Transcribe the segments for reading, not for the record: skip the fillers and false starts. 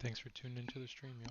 Thanks for tuning into the stream, yo.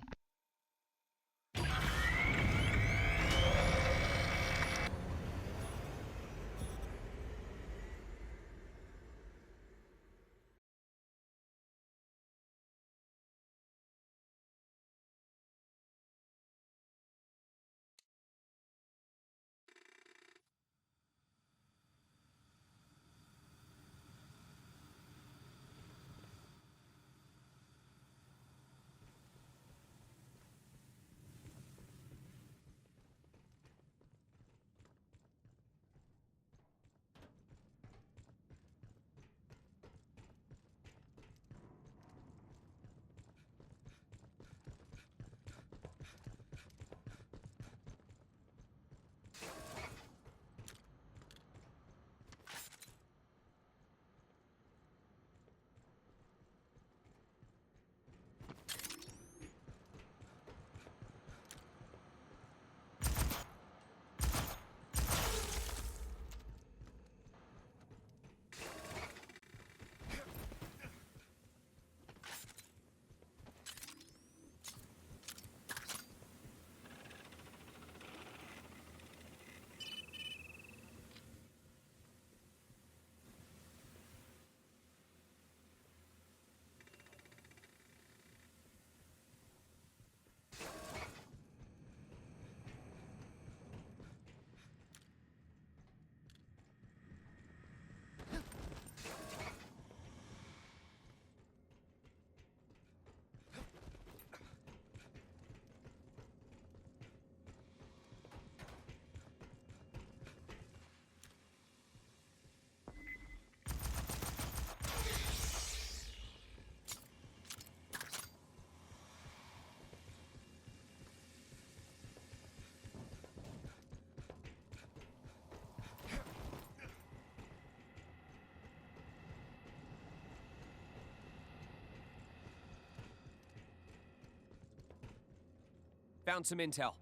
Found some intel.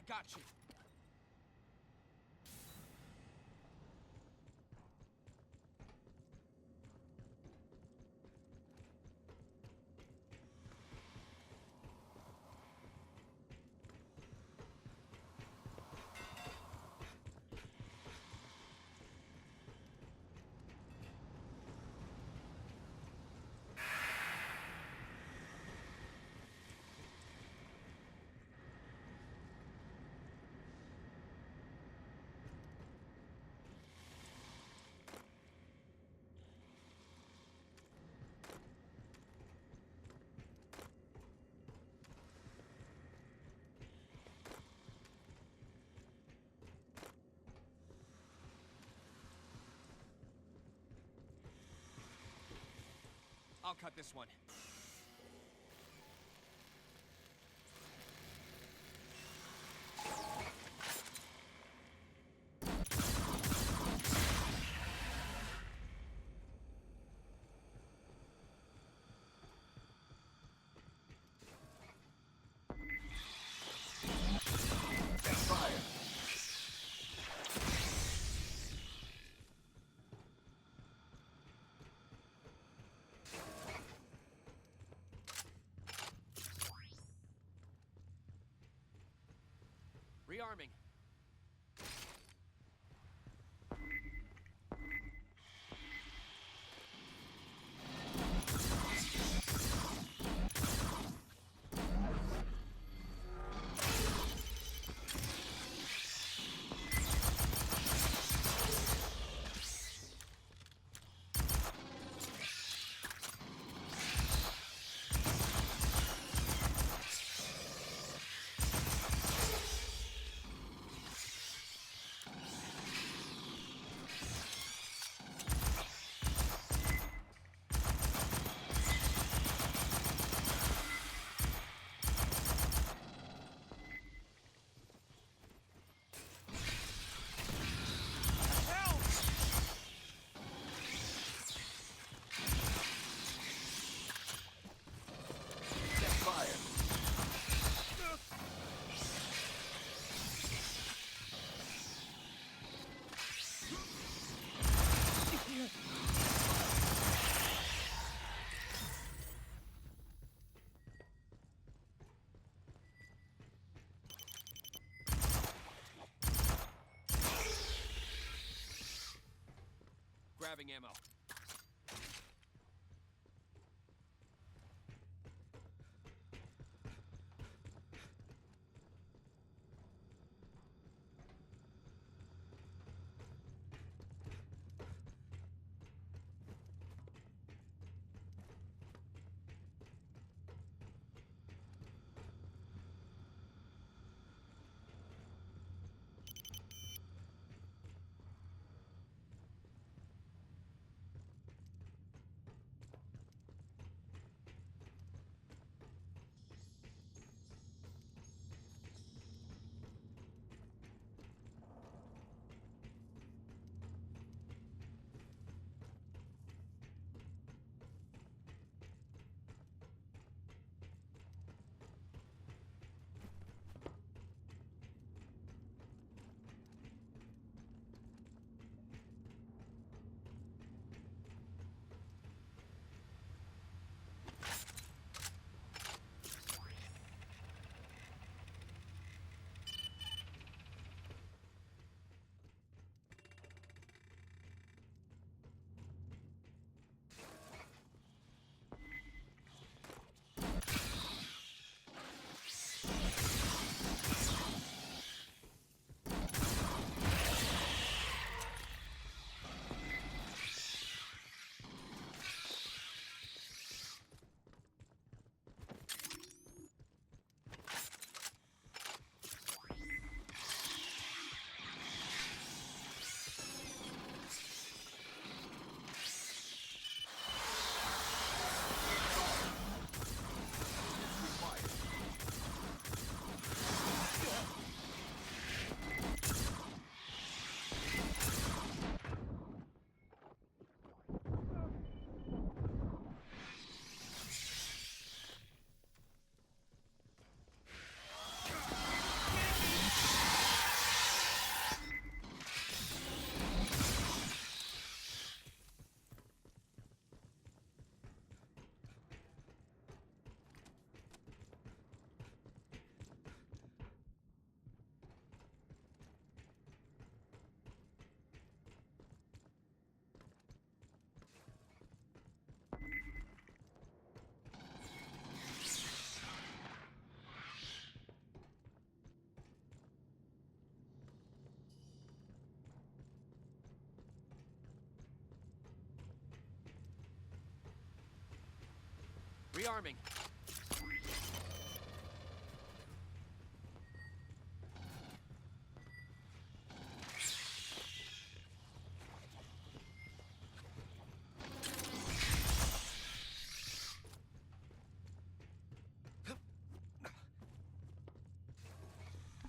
I got you. I'll cut this one. Rearming. Grabbing ammo. Rearming.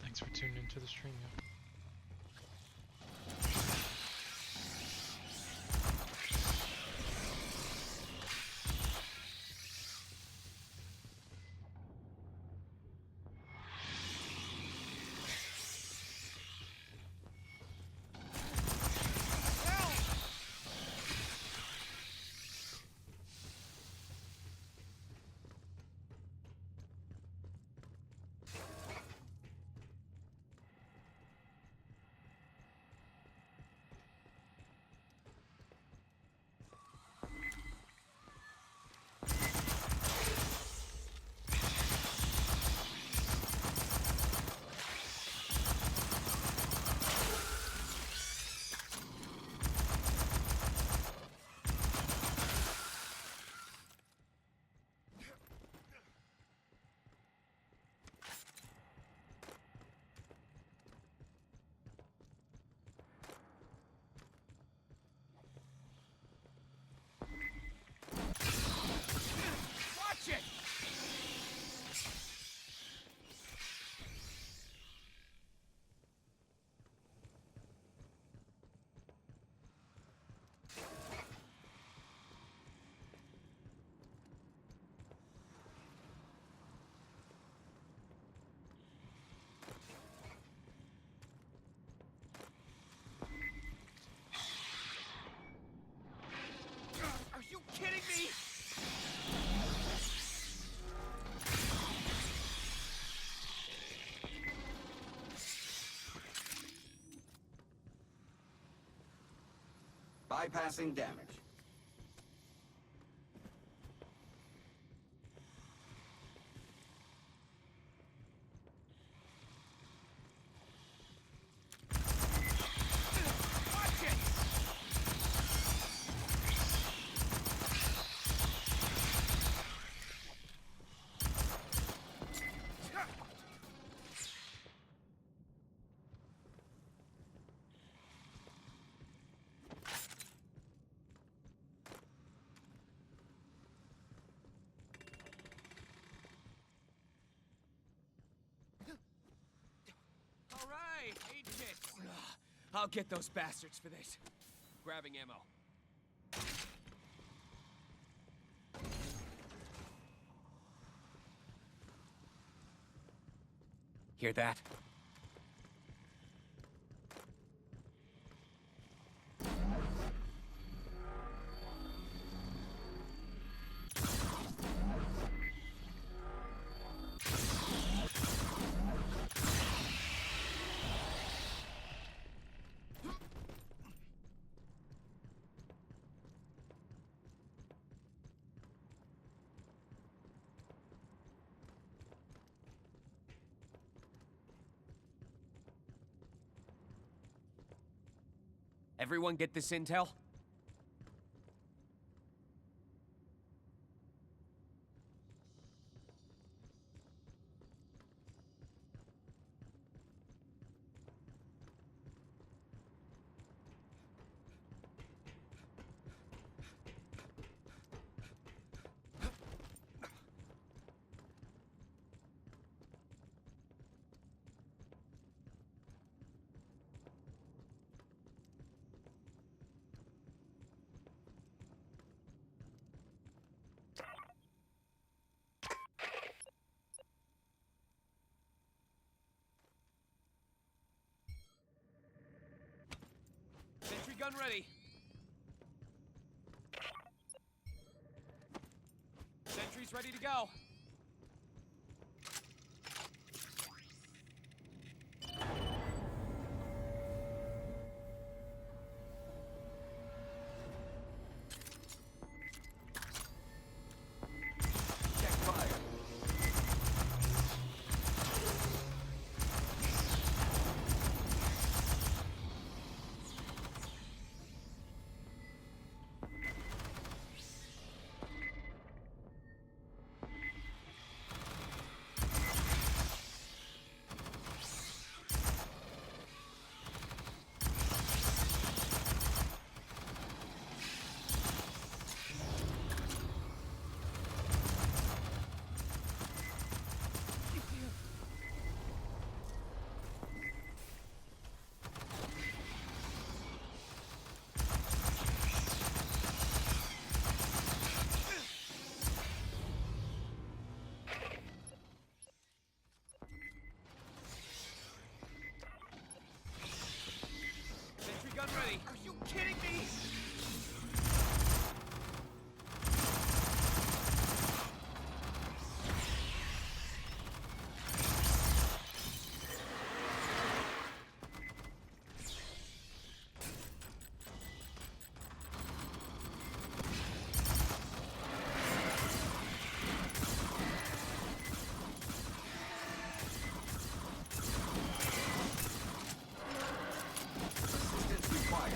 Thanks for tuning into the stream, yo. Watch it! Are you kidding me? Bypassing damage. Watch it! All right, 8 hits. I'll get those bastards for this. Grabbing ammo. Hear that? Everyone get this intel? Sentry gun ready. Sentry's ready to go. Check fire. kidding me? Assistance required.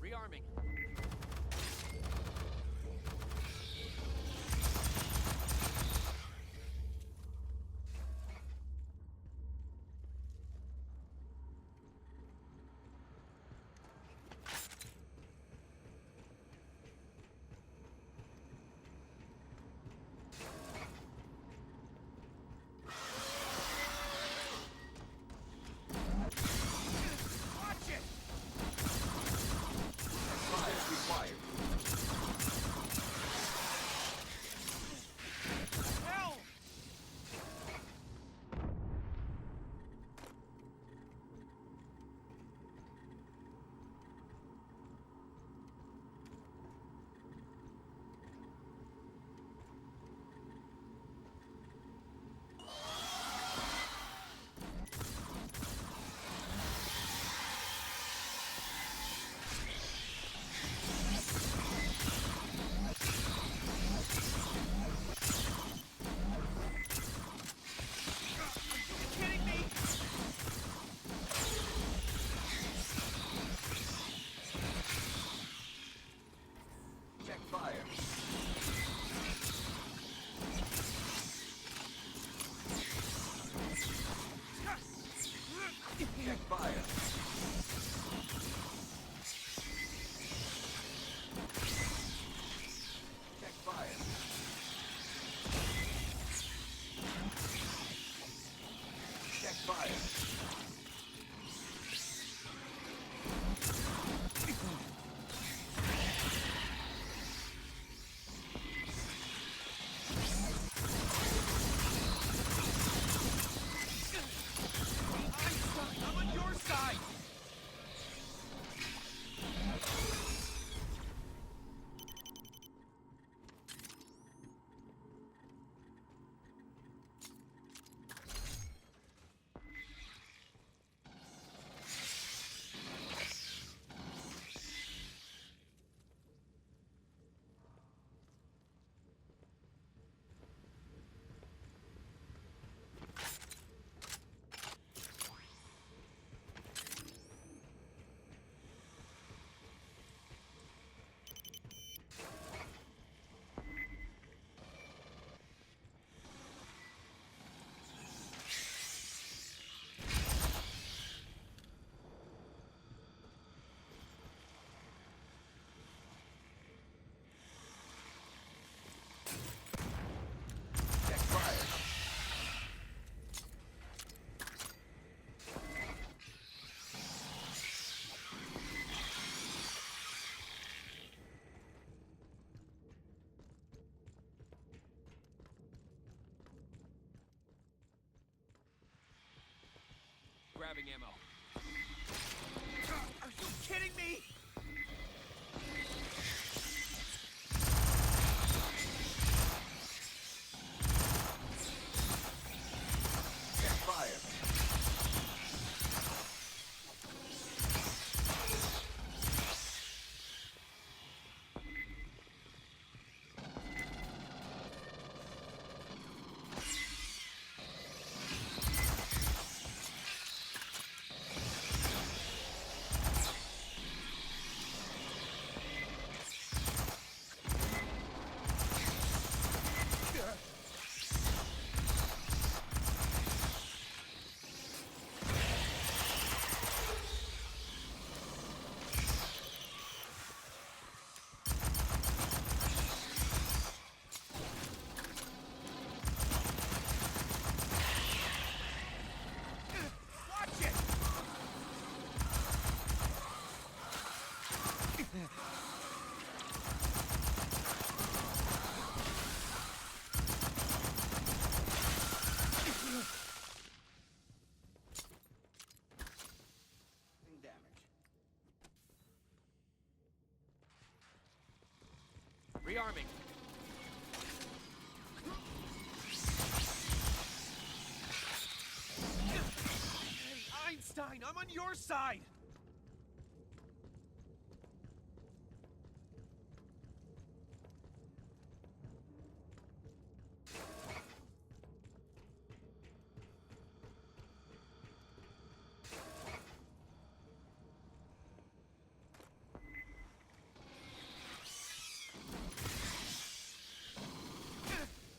Rearming. Watch it! Fire required. Hell! Are you kidding me? Check fire. Check fire. Check fire. Check fire. Einstein, I'm on your side! Check fire. Grabbing ammo. Are you kidding me? Check fire. Rearming. Hey, Einstein, I'm on your side!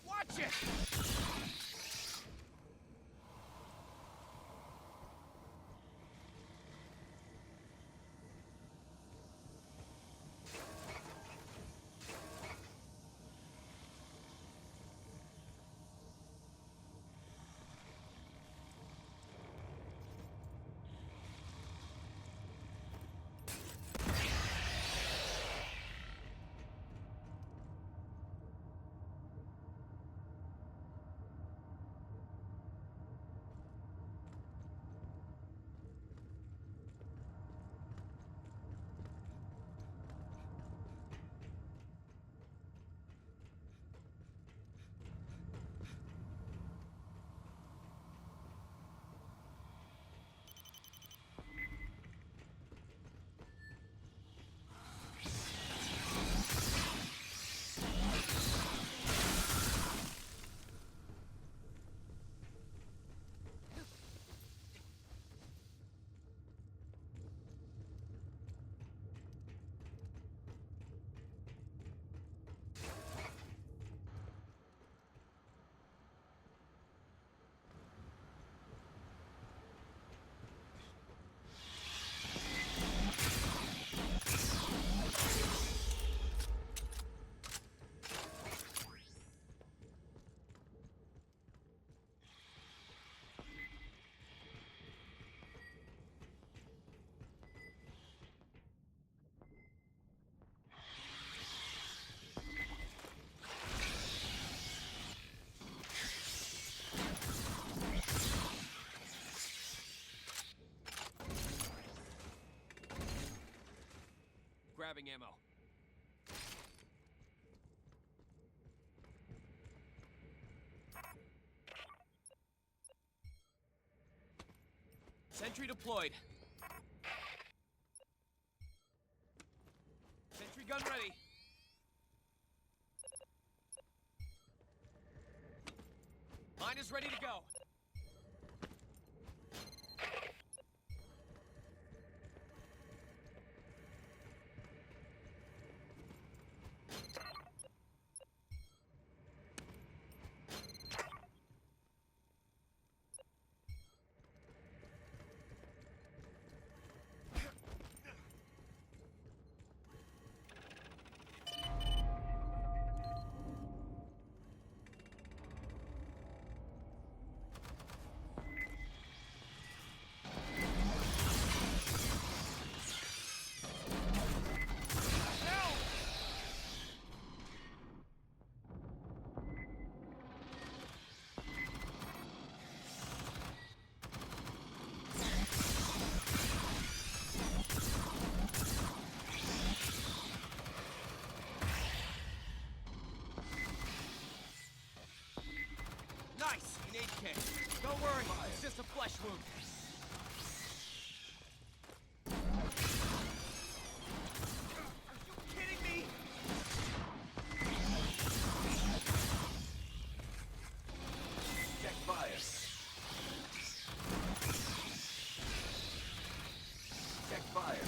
Watch it! Grabbing ammo. Sentry deployed. Sentry gun ready. Mine is ready to go. Nice! An aid kit. Don't worry, it's just a flesh wound. Are you kidding me? Check fire. Check fire.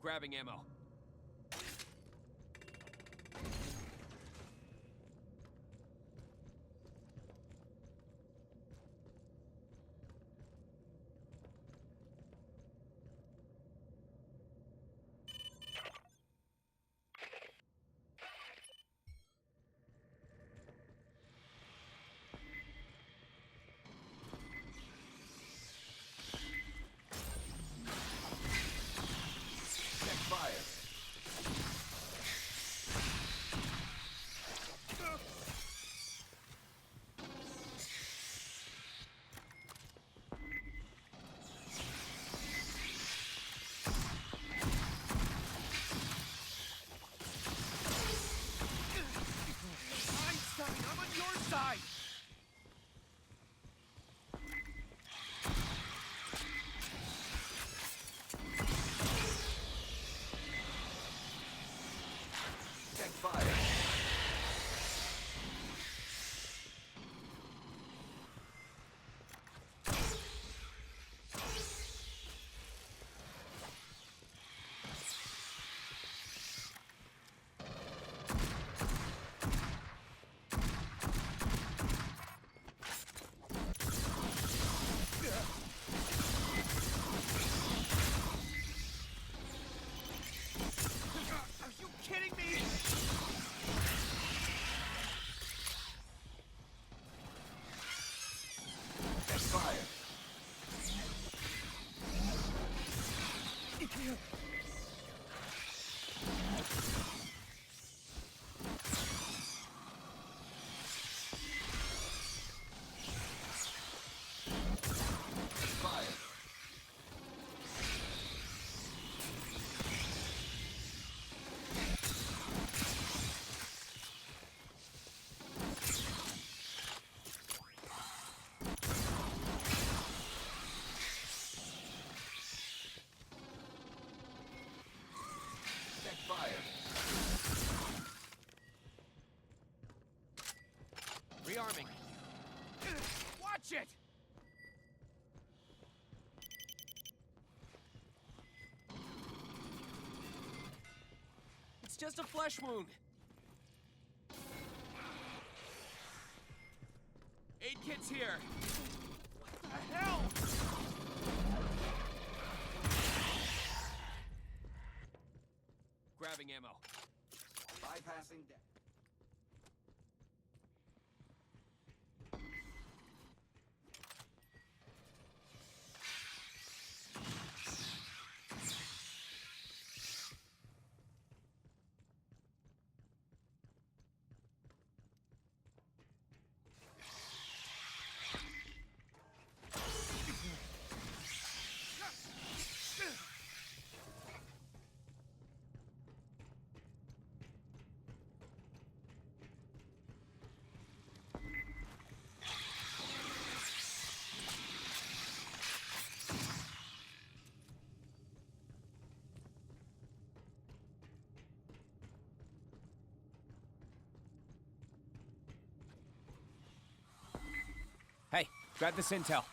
Grabbing ammo. Check fire. Einstein, I'm on your side! Check fire. Are you kidding me? Check fire. Fire. Check fire. Rearming. Watch it! It's just a flesh wound. Aid kit's here. What the hell? Grabbing ammo. Bypassing deck. Hey, grab this intel. Are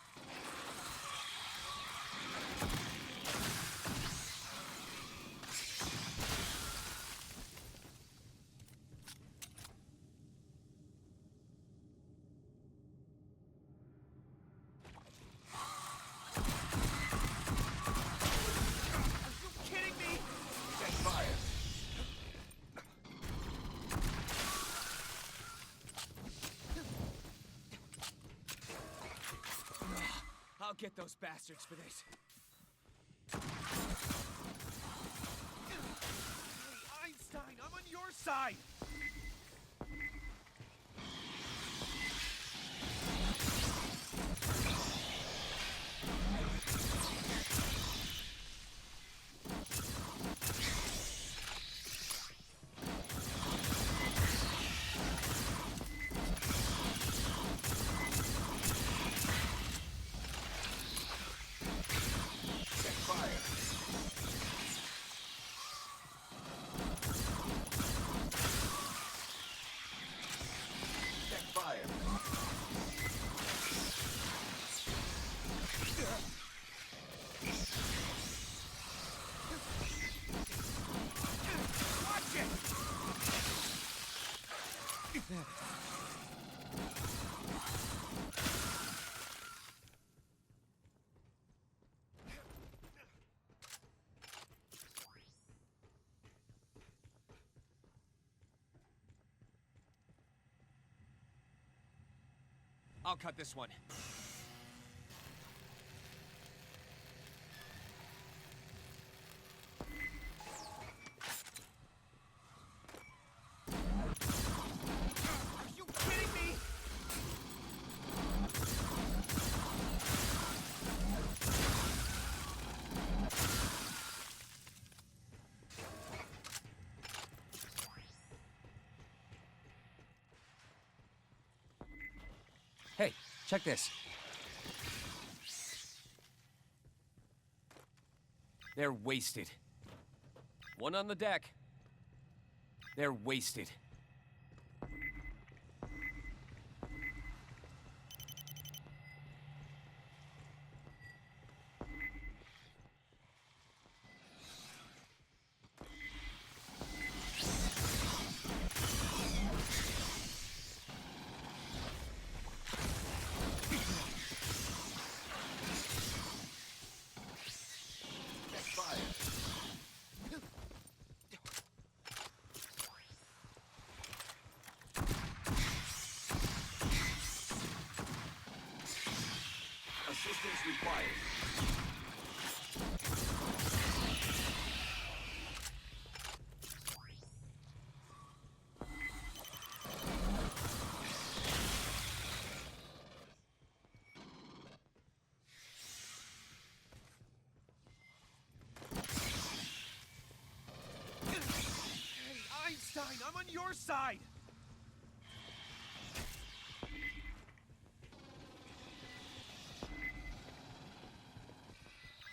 you kidding me? Check fire. I'll get those bastards for this. Hey, Einstein, I'm on your side! Check fire. I'll cut this one. Are you kidding me? Hey, check this. They're wasted. One on the deck. They're wasted. Check fire. Assistance required. Hey, Einstein, I'm on your side!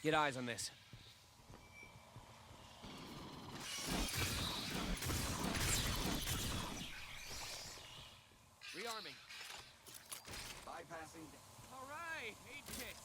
Get eyes on this. Rearming. Bypassing deck. All right, 8 kits.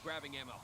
Grabbing ammo.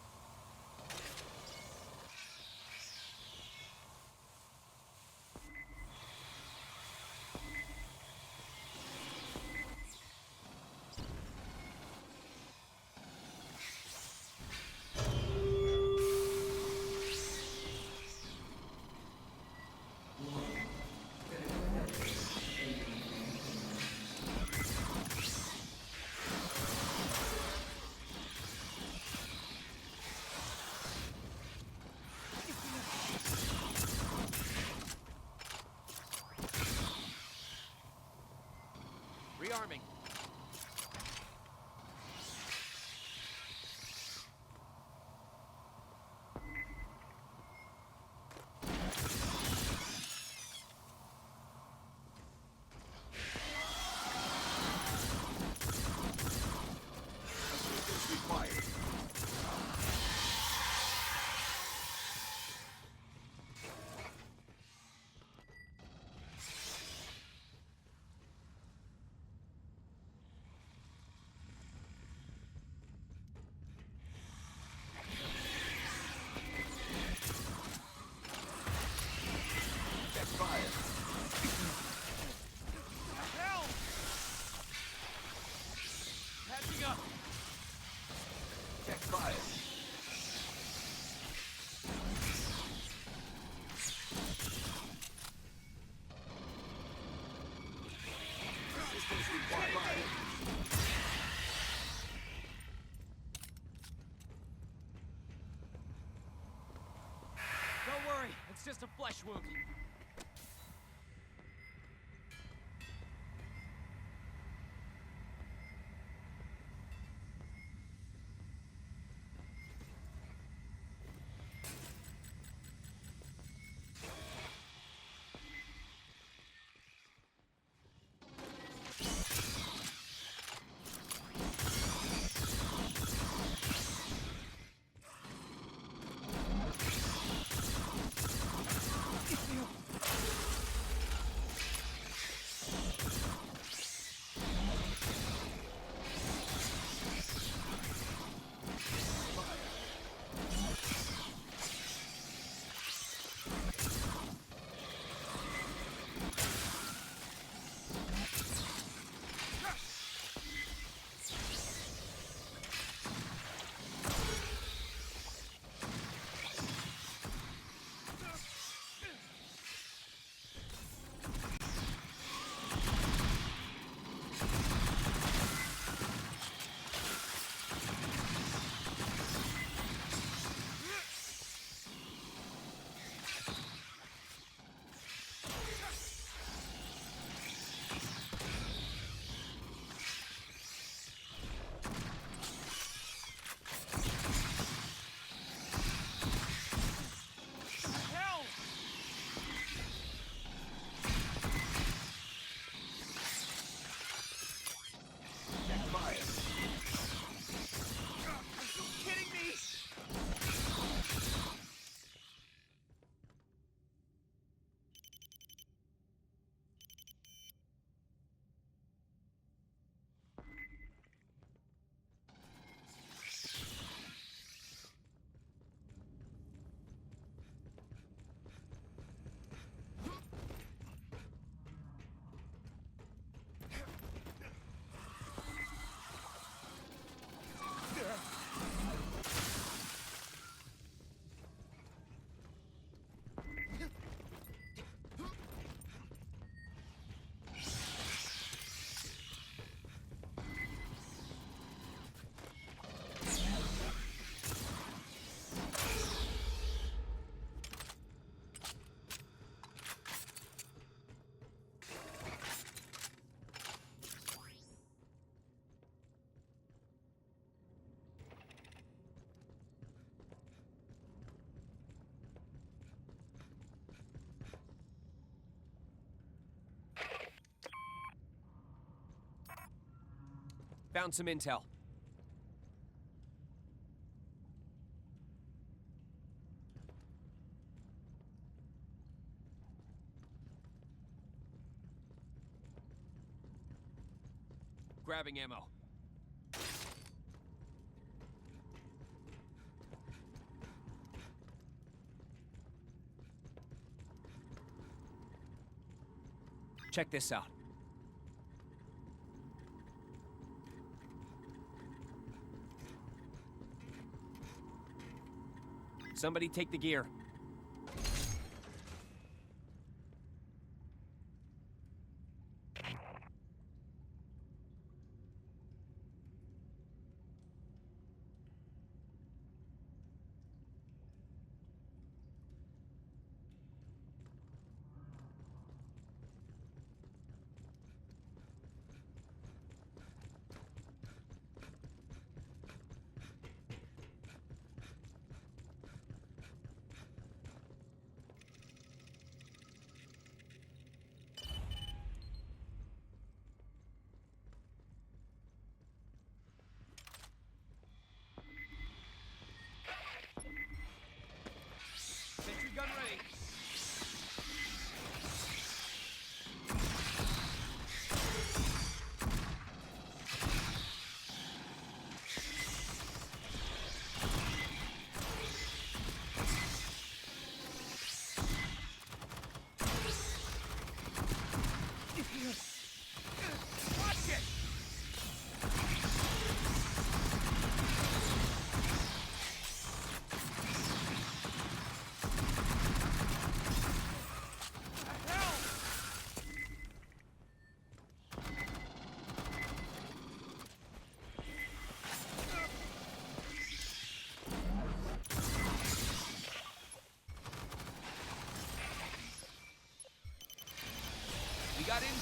It's just a flesh wound. Found some intel. Grabbing ammo. Check this out. Somebody take the gear.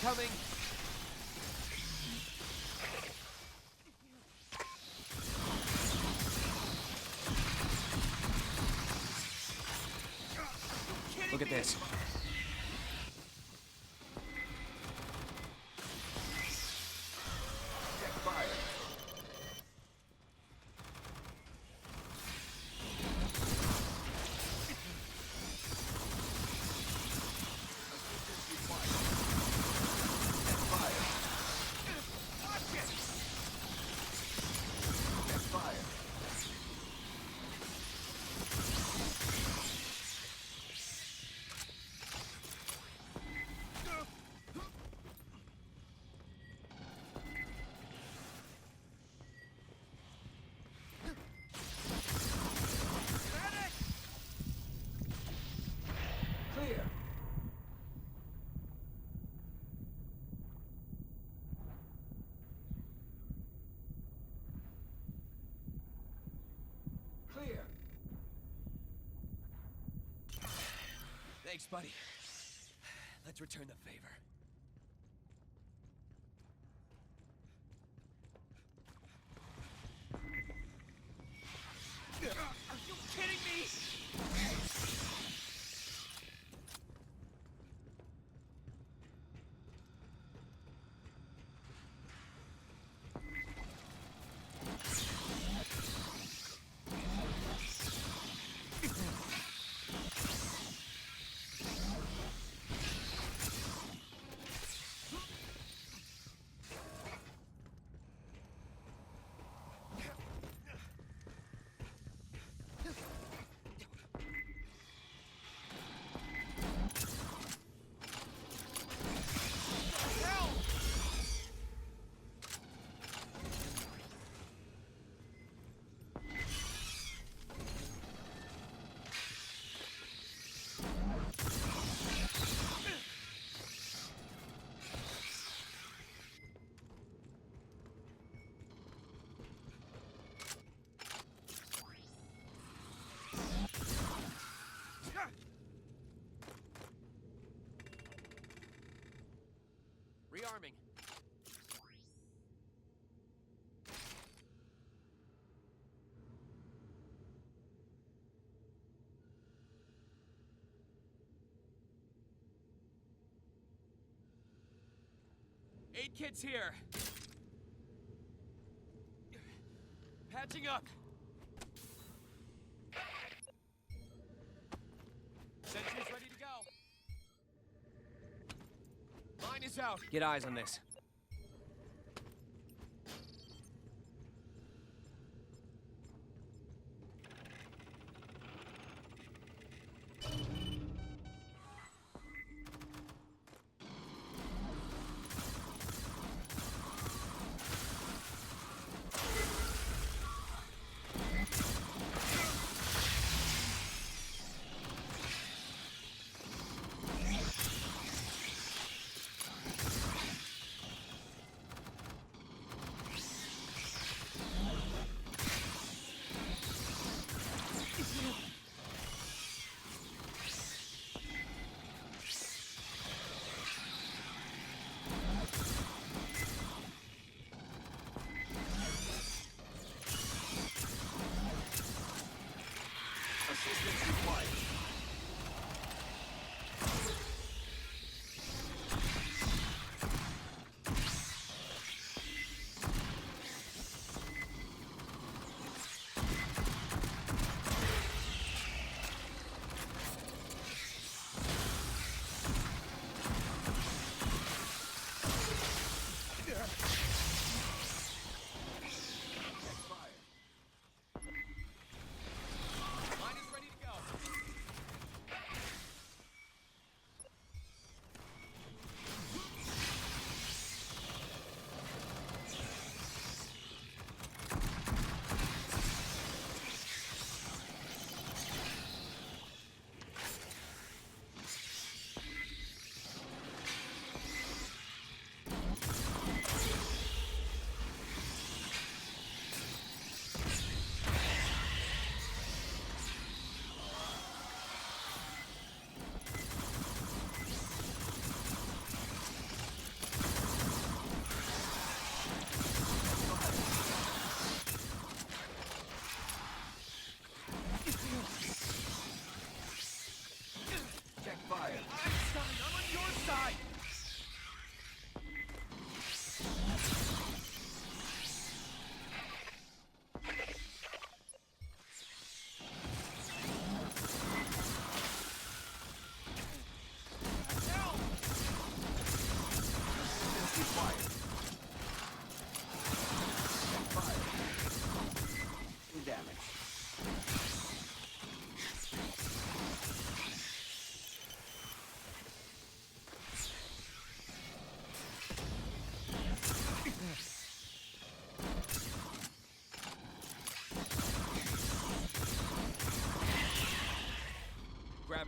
Incoming! Look at this. Check fire. Assistance required. Check fire. Watch it! Check fire. Medic! Clear. Clear. Thanks, buddy. Let's return the favor. Are you kidding me? Hell! Rearming. Aid kit's here. Patching up. Sentry's ready to go. Line is out. Get eyes on this.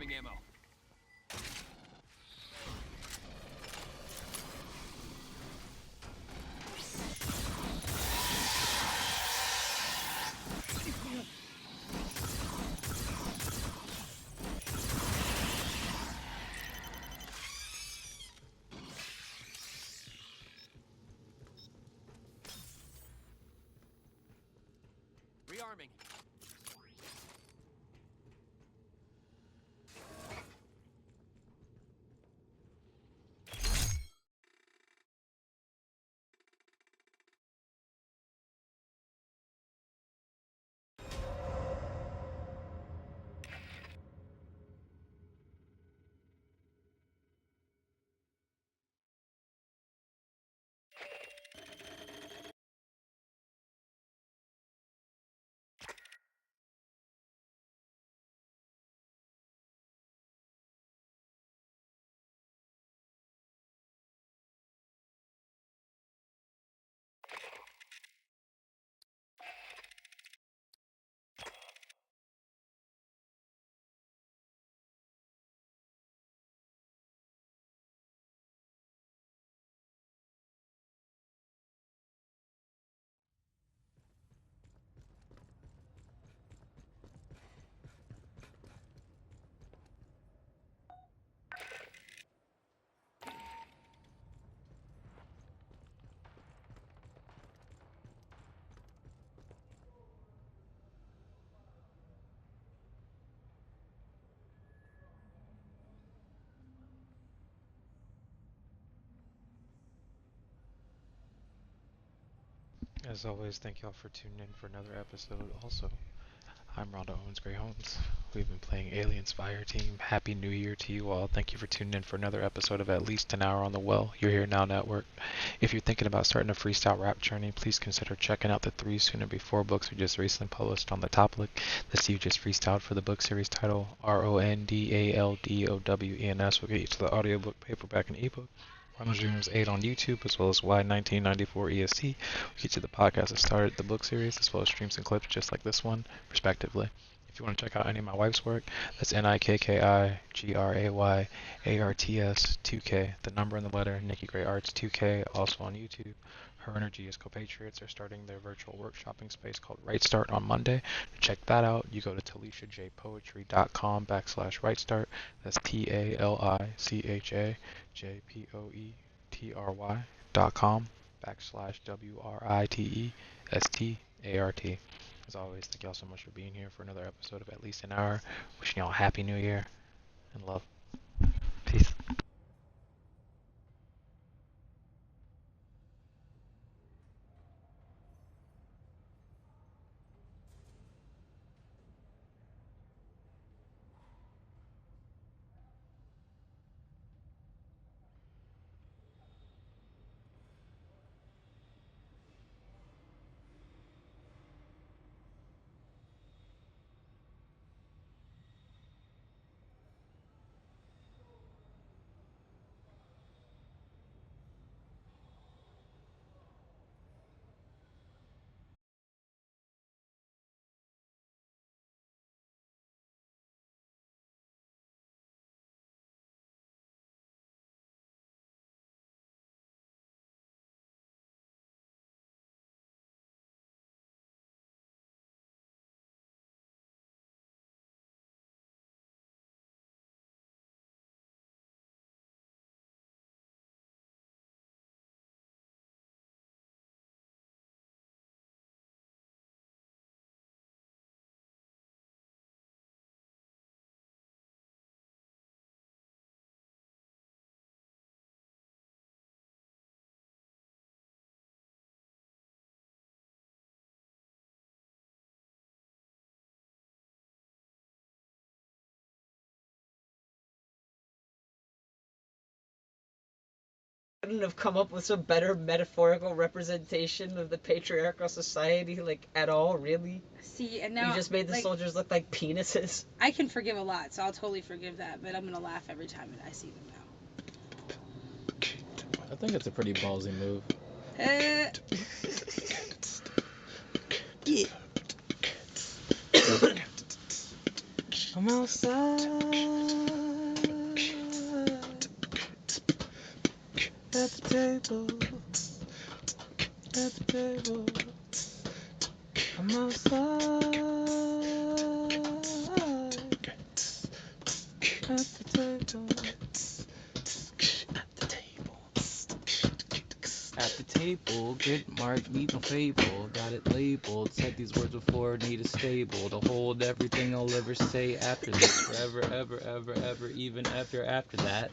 Grabbing ammo. Rearming. As always, thank y'all for tuning in for another episode. Also, I'm Rhonda Owens Gray Holmes. We've been playing Aliens FireTeam. Happy New Year to you all. Thank you for tuning in for another episode of At Least an Hour on the Well. You're Here Now Network. If you're thinking about starting a freestyle rap journey, please consider checking out the 3 Sooner Before books we just recently published on the topic. The Steve just freestyled for the book series title RONDALDOWENS will get you to the audiobook, paperback, and ebook. Ronald Dreamers 8 on YouTube, as well as Y1994 EST. We get you the podcast that started the book series, as well as streams and clips just like this one, respectively. If you want to check out any of my wife's work, that's NIKKIGRAYARTS 2K, the number and the letter, Nikki Gray Arts 2K, also on YouTube. Her and her GS Compatriots are starting their virtual workshopping space called Right Start on Monday. To check that out, you go to talishajpoetry.com/rightstart. That's TALICHAJPOETRY.com/WRITESTART. As always, thank y'all so much for being here for another episode of At Least an Hour. Wishing y'all a happy new year and love. Peace. Couldn't have come up with some better metaphorical representation of the patriarchal society, like, at all, really? See, and now You just made the soldiers look like penises. I can forgive a lot, so I'll totally forgive that, but I'm gonna laugh every time I see them now. I think it's a pretty ballsy move. I'm outside. At the table. At the table. I'm outside. At the table. At the table, get marked, need no fable. Got it labeled, said these words before, need a stable to hold everything I'll ever say after this. Forever, ever, ever, ever, even after that.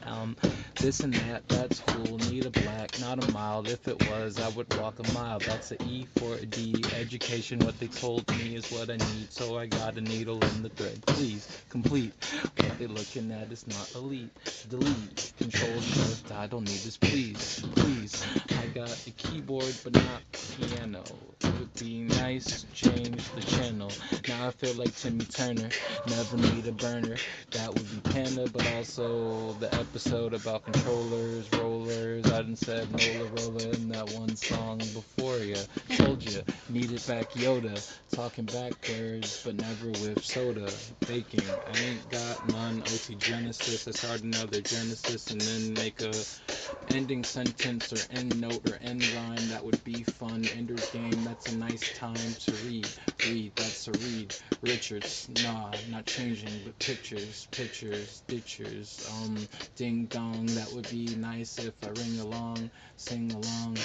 This and that, that's cool. Need a black, not a mild. If it was, I would walk a mile. That's a E for a D. Education, what they told me is what I need. So I got a needle in the thread. Please, complete. What they looking at is not elite. Delete. Control shift. I don't need this, please. Please. I got a keyboard, but not piano. It would be nice to change the channel. Now I feel like Timmy Turner. Never need a burner. That would be Panda, but also the episode about controllers, rollers. I done said roller in that one song before ya. Told ya, needed back Yoda. Talking backwards, but never with soda. Baking, I ain't got none. OT Genesis, I start another Genesis and then make a ending sentence or end note or end rhyme. That would be fun. Ender's Game, that's a nice time to read. Read, that's a read. Richards, nah, not changing, but pictures, ditchers, ding dong, that would be nice if I ring along, sing along,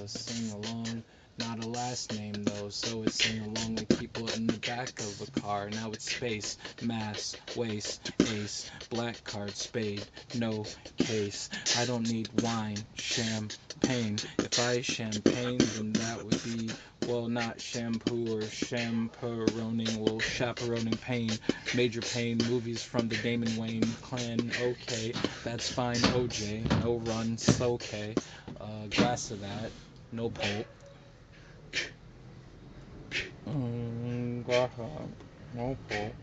sing along. Not a last name though, so it's sing along with people in the back of a car. Now it's space, mass, waste, ace, black card, spade, no case. I don't need wine, champagne. If I champagne, then that would be, well, not shampoo or chaperoning, well, chaperoning pain. Major pain, movies from the Damon Wayne clan, okay, that's fine, OJ, no runs, okay. Glass of that, no pulp. Glass of that, no pulp.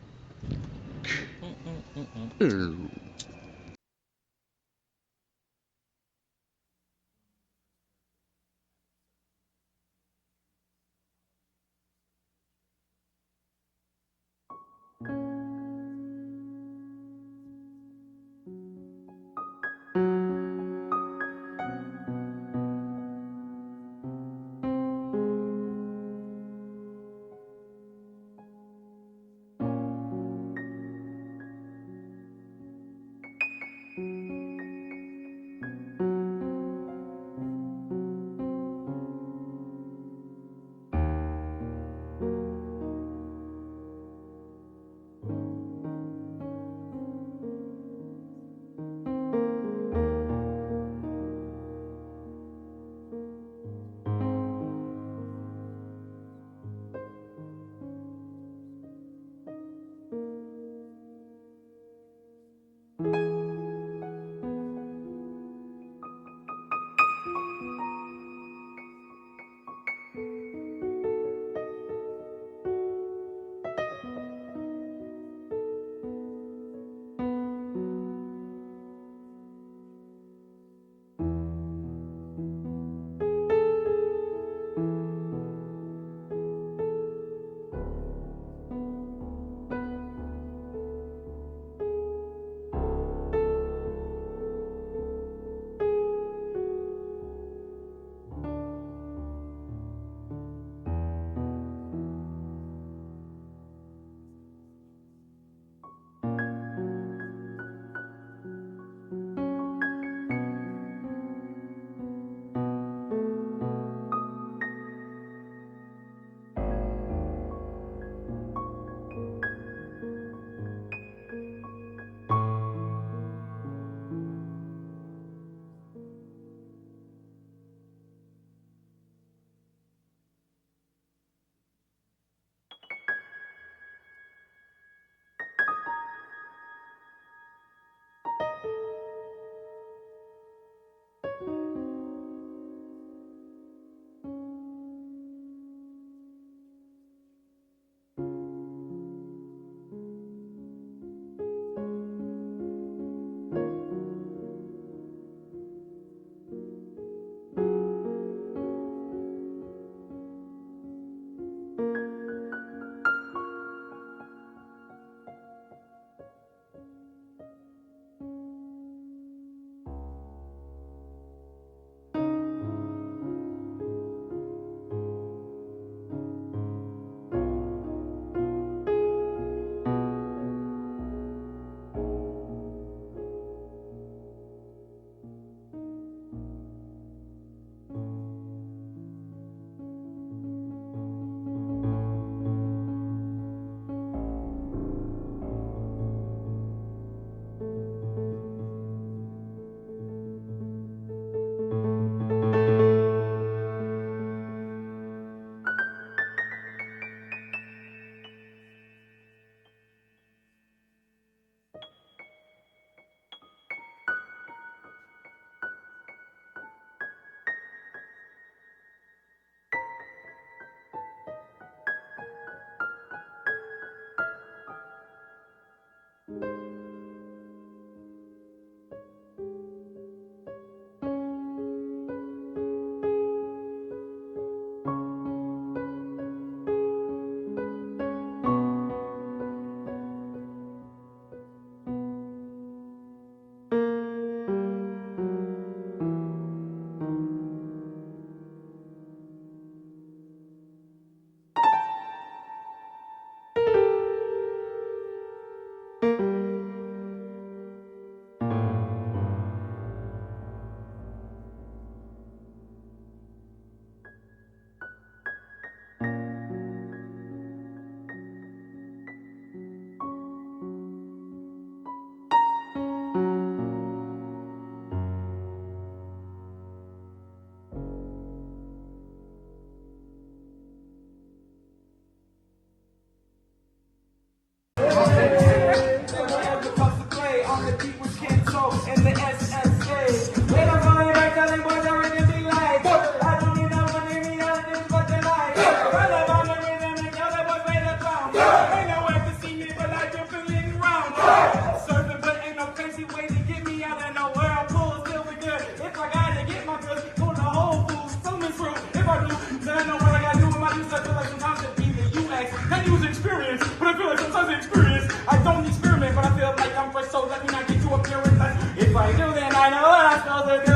facts. Not use experience, but I feel like sometimes the experience. I don't experiment, but I feel like I'm fresh, so let me not get you up here with that. If I do, then I know what I'm supposed to do.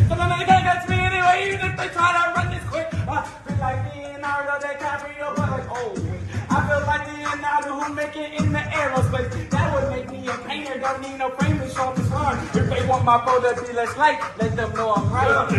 So none of the gang gets me anyway, even if they try to run this quick. I feel like Leonardo DiCaprio, but like, oh, I feel like Leonardo who make it in the aerospace. That would make me a painter, don't need no frame to show this one. If they want my photo to be less light, let them know I'm right.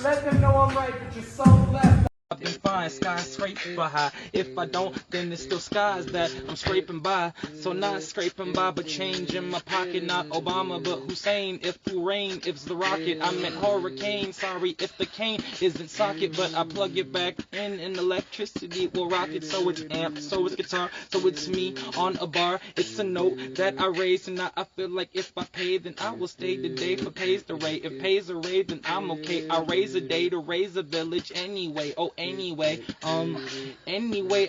Let them know I'm right, but you're so left. I've been fine, skyscraper high. If I don't, then it's still skies that I'm scraping by. So not scraping by, but change in my pocket. Not Obama, but Hussein. If full rain, if it's the rocket, I meant hurricane. Sorry if the cane isn't socket, but I plug it back in and electricity will rock it. So it's amp, so it's guitar, so it's me on a bar. It's a note that I raise, and I feel like if I pay, then I will stay the day for pays the rate. If pays a rate, then I'm okay. I raise a day to raise a village anyway. Oh, anyway,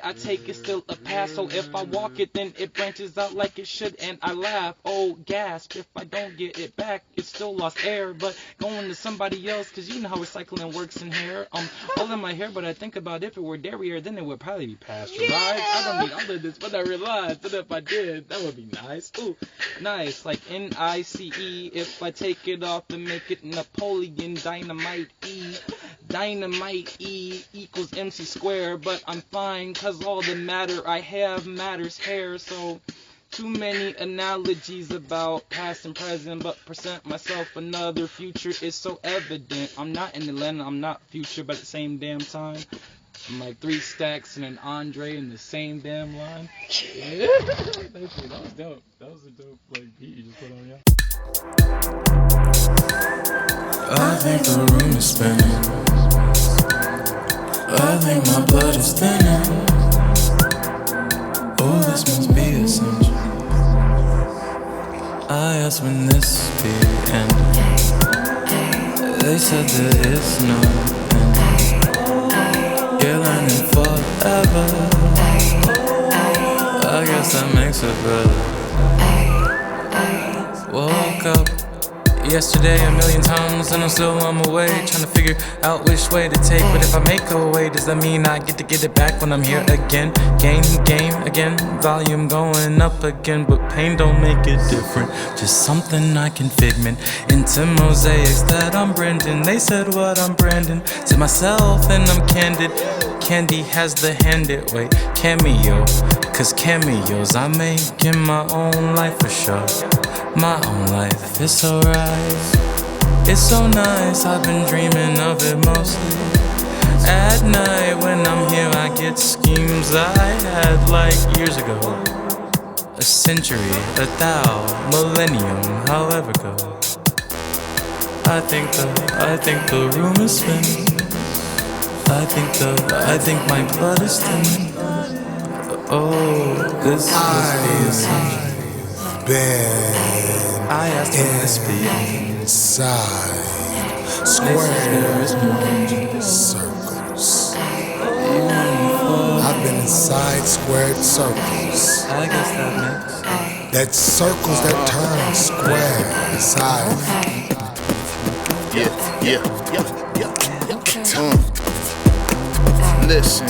I take it still a pass. So if I walk it, then it branches out like it should, and I laugh. Oh, gasp! If I don't get it back, it's still lost air. But going to somebody else, 'cause you know how recycling works in hair. All in my hair, but I think about if it were dairy, then it would probably be pasteurized. I don't need all of this, but I realized that if I did, that would be nice. Ooh, nice, like NICE. If I take it off and make it Napoleon Dynamite E. Dynamite E equals MC square, but I'm fine, 'cause all the matter I have matters hair. So too many analogies about past and present, but present myself another future is so evident. I'm not in Atlanta, I'm not future, but at the same damn time, I'm like 3 stacks and an Andre in the same damn line. Yeah. That was dope. That was a dope like beat you just put on, yeah. I think the room is spinning. I think my blood is thinning. Oh, this must be essential. I asked when this be ending. They said there is no end. You're learning forever. I guess that makes it better. Woke up yesterday a million times and I'm still on my way, trying to figure out which way to take. But if I make a way, does that mean I get to get it back when I'm here again? Game again, volume going up again. But pain don't make it different, just something I can figment into mosaics that I'm Brendan. They said what I'm Brandon to myself and I'm candid. Candy has the handed way cameo, 'cause cameos I make in my own life for sure. My own life, it's alright. It's so nice, I've been dreaming of it mostly. At night when I'm here I get schemes I had like years ago. A century, a thou, millennium, however go. I think the room is spinning. I think my blood is thinning. Oh, this must be essential. I asked him to speak inside squares, circles. I've been inside squared circles. I guess that makes That's circles that turn square inside. Yeah. Listen.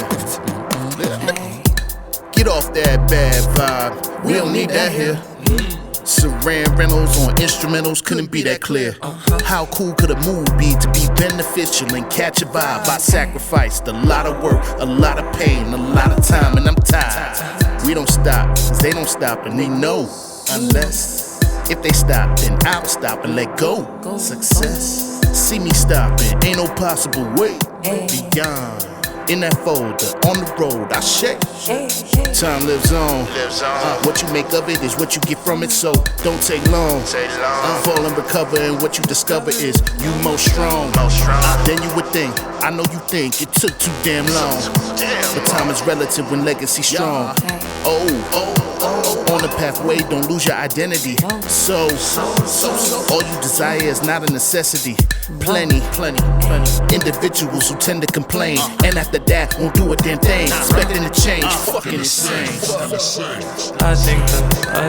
Get off that bad vibe. We don't need that here. Saran Reynolds on instrumentals couldn't be that clear. How cool could a move be to be beneficial and catch a vibe? I sacrificed a lot of work, a lot of pain, a lot of time, and I'm tired. We don't stop, 'cause they don't stop, and they know. Unless, if they stop, then I'll stop and let go. Success. See me stopping, ain't no possible way beyond. In that folder, on the road, I shake. Time lives on. What you make of it is what you get from it, so don't take long. Fall and recover, and what you discover is you most strong. Then you would think, I know you think it took too damn long. But time is relative when legacy strong. On the pathway, don't lose your identity. So, all you desire is not a necessity. Plenty individuals who tend to complain, and after that won't do a damn thing, expecting to change. Fucking insane. I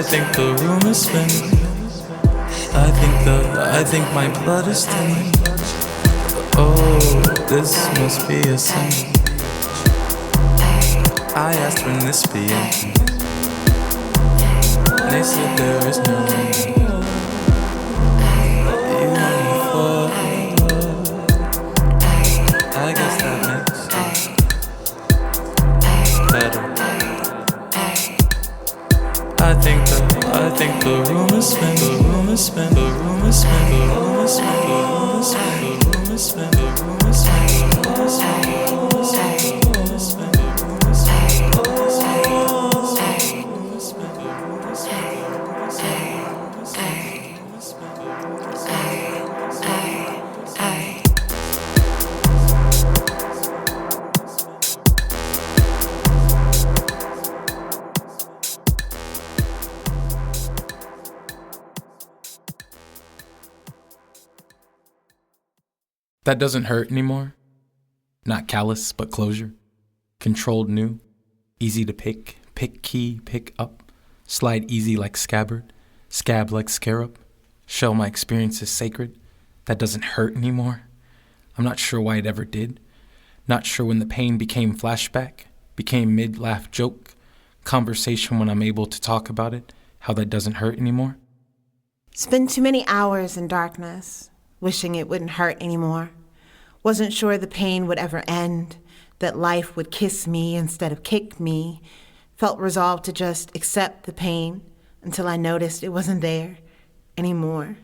think the room is spinning. I think my blood is thinning. Oh, this must be a sin. I asked when this begins. They said there is no end. But you only fall. I guess that makes sense. Better. I think the room is spent. The room is spent. The room is spent. The room is spent. The room is spent. The room is spent. The room is spent. The room is spent. The room is spent. The room is spent. That doesn't hurt anymore. Not callous, but closure. Controlled new. Easy to pick key, pick up. Slide easy like scabbard. Scab like scarab. Shell my experiences sacred. That doesn't hurt anymore. I'm not sure why it ever did. Not sure when the pain became flashback. Became mid-laugh joke. Conversation when I'm able to talk about it. How that doesn't hurt anymore. Spent too many hours in darkness, wishing it wouldn't hurt anymore. Wasn't sure the pain would ever end, that life would kiss me instead of kick me. Felt resolved to just accept the pain until I noticed it wasn't there anymore.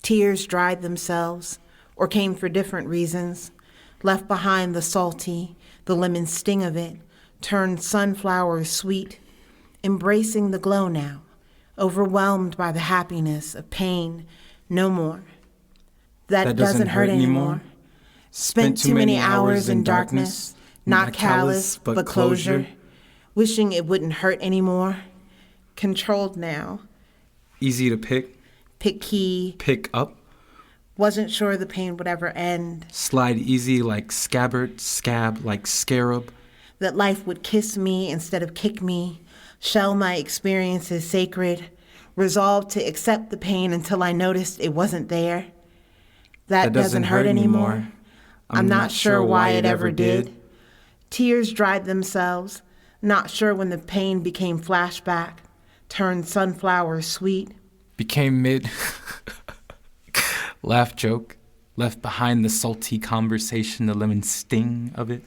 Tears dried themselves or came for different reasons. Left behind the salty, the lemon sting of it, turned sunflowers sweet. Embracing the glow now, overwhelmed by the happiness of pain, no more. That doesn't hurt anymore. Spent too many hours in darkness, not callous, but closure. Wishing it wouldn't hurt anymore. Controlled now. Easy to pick key, pick up. Wasn't sure the pain would ever end. Slide easy like scabbard, scab like scarab. That life would kiss me instead of kick me. Shell my experiences sacred. Resolved to accept the pain until I noticed it wasn't there. That doesn't hurt anymore. I'm not sure why it ever did. Tears dried themselves. Not sure when the pain became flashback. Turned sunflowers sweet. Became mid. Laugh joke. Left behind the salty conversation, the lemon sting of it.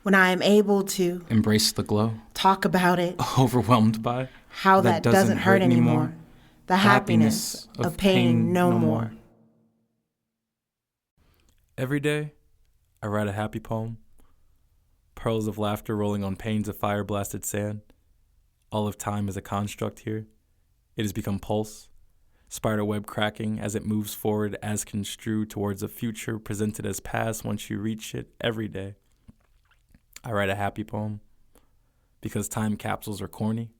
When I am able to embrace the glow. Talk about it. Overwhelmed by how that doesn't hurt anymore. The happiness of pain no more. Every day, I write a happy poem. Pearls of laughter rolling on panes of fire-blasted sand. All of time is a construct here. It has become pulse, spider web cracking as it moves forward as construed towards a future presented as past once you reach it every day. I write a happy poem because time capsules are corny,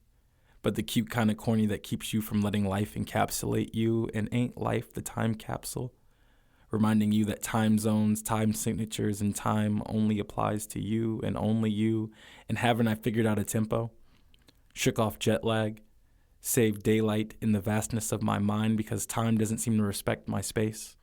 but the cute kind of corny that keeps you from letting life encapsulate you, and ain't life the time capsule? Reminding you that time zones, time signatures, and time only applies to you and only you. And haven't I figured out a tempo? Shook off jet lag, saved daylight in the vastness of my mind because time doesn't seem to respect my space.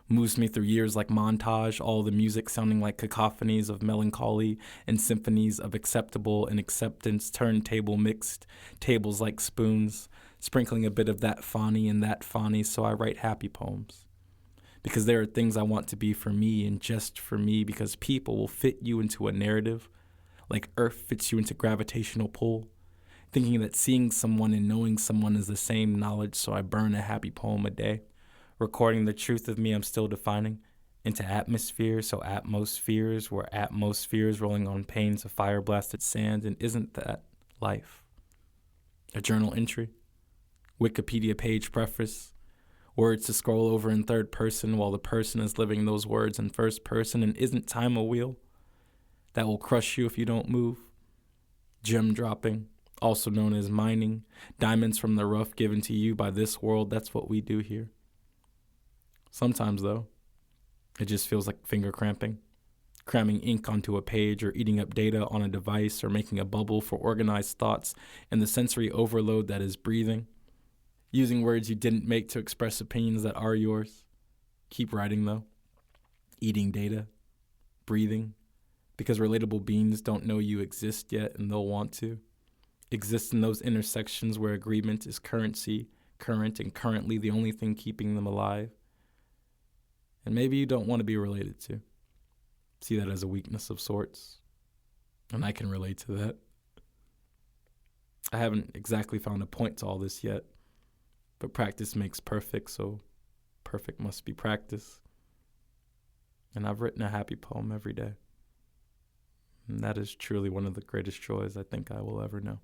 Moves me through years like montage, all the music sounding like cacophonies of melancholy and symphonies of acceptable and acceptance, turntable mixed, tables like spoons, sprinkling a bit of that fawny and that fawny, so I write happy poems. Because there are things I want to be for me and just for me, because people will fit you into a narrative, like Earth fits you into gravitational pull, thinking that seeing someone and knowing someone is the same knowledge, so I burn a happy poem a day, recording the truth of me I'm still defining into atmosphere, so atmospheres were atmospheres rolling on panes of fire-blasted sand, and isn't that life? A journal entry, Wikipedia page preface, words to scroll over in third person while the person is living those words in first person, and isn't time a wheel that will crush you if you don't move? Gem dropping, also known as mining, diamonds from the rough given to you by this world, that's what we do here. Sometimes, though, it just feels like finger cramping, cramming ink onto a page or eating up data on a device or making a bubble for organized thoughts and the sensory overload that is breathing. Using words you didn't make to express opinions that are yours. Keep writing, though. Eating data. Breathing. because relatable beings don't know you exist yet and they'll want to. Exist in those intersections where agreement is currency, current and currently the only thing keeping them alive. And maybe you don't want to be related to. See that as a weakness of sorts. And I can relate to that. I haven't exactly found a point to all this yet, but practice makes perfect, so perfect must be practice. And I've written a happy poem every day. And that is truly one of the greatest joys I think I will ever know.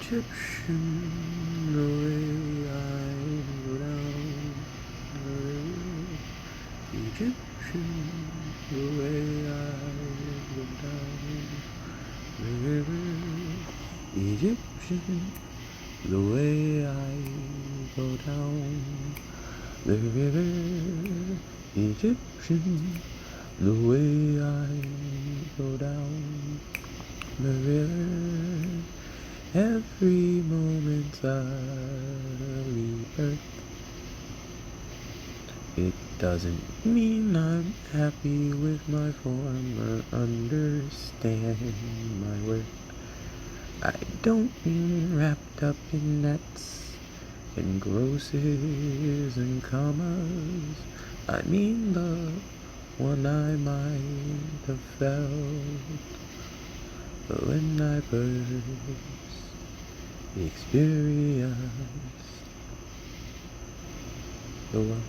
Egyptian, the way I go down the river. Egyptian, the way I go down the river. Egyptian, the way I go down the river. Egyptian, the way I go down the river. Every moment I leave Earth, it doesn't mean I'm happy with my form or understand my worth. I don't mean wrapped up in nets and grosses and commas. I mean the one I might have felt when I first experienced the world.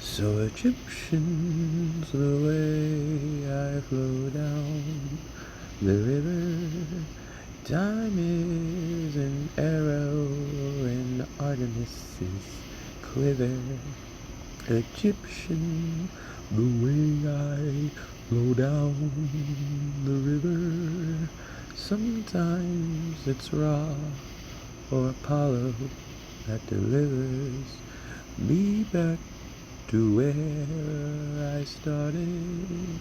So Egyptians, the way I flow down the river, time is an arrow and Artemis's quiver. Egyptian, the way I flow down the river, sometimes it's Ra or Apollo that delivers me back to where I started.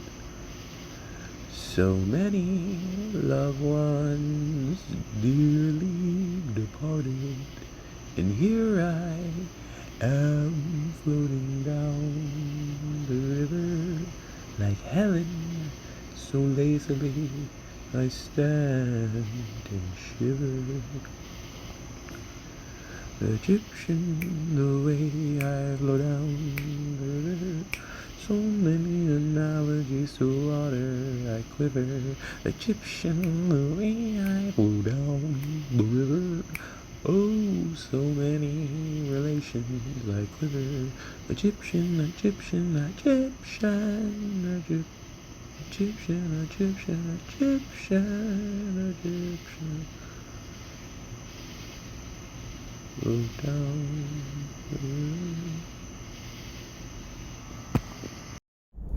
So many loved ones dearly departed, and here I am floating down the river like Helen, so lazily I stand and shiver. Egyptian, the way I flow down the river, so many analogies to water I quiver. Egyptian, the way I flow down the river, oh, so many relations I quiver. Egyptian, Egyptian, Egyptian, Egyptian, Egyptian, Egyptian, Egyptian. Flow down the river.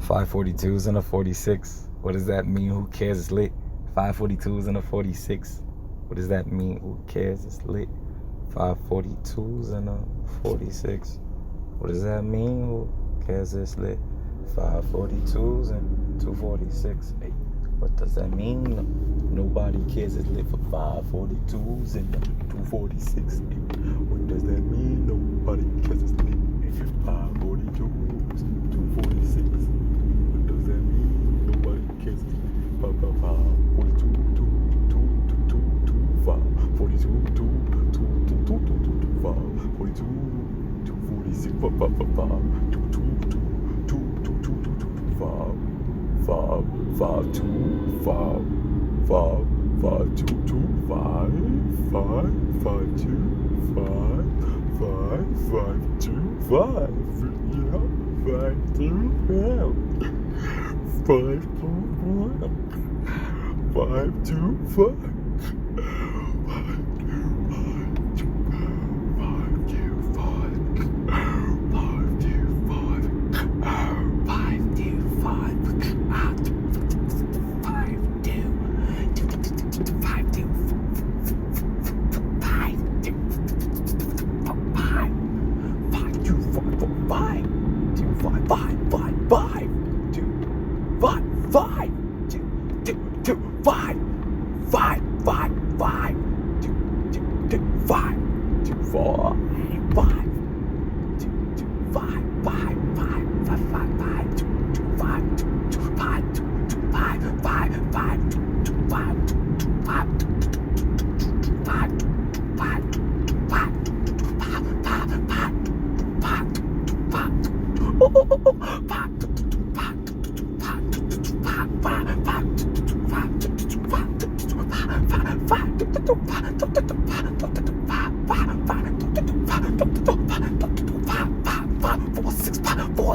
542s and a 46. What does that mean? Who cares? It's lit. 542s and a 46. What does that mean? Who cares? It's lit. 542s and a 46. What does that mean? Who cares? It's lit. 542s and 246. Hey, what does that mean? Nobody cares. It's lit for 542s and 246. Hey, what does that mean? Nobody cares. It's lit. 542s, 246. What does that mean? Nobody cares. It's lit. 542, 42, 42, 246, 5, 4, 6, 5, 4,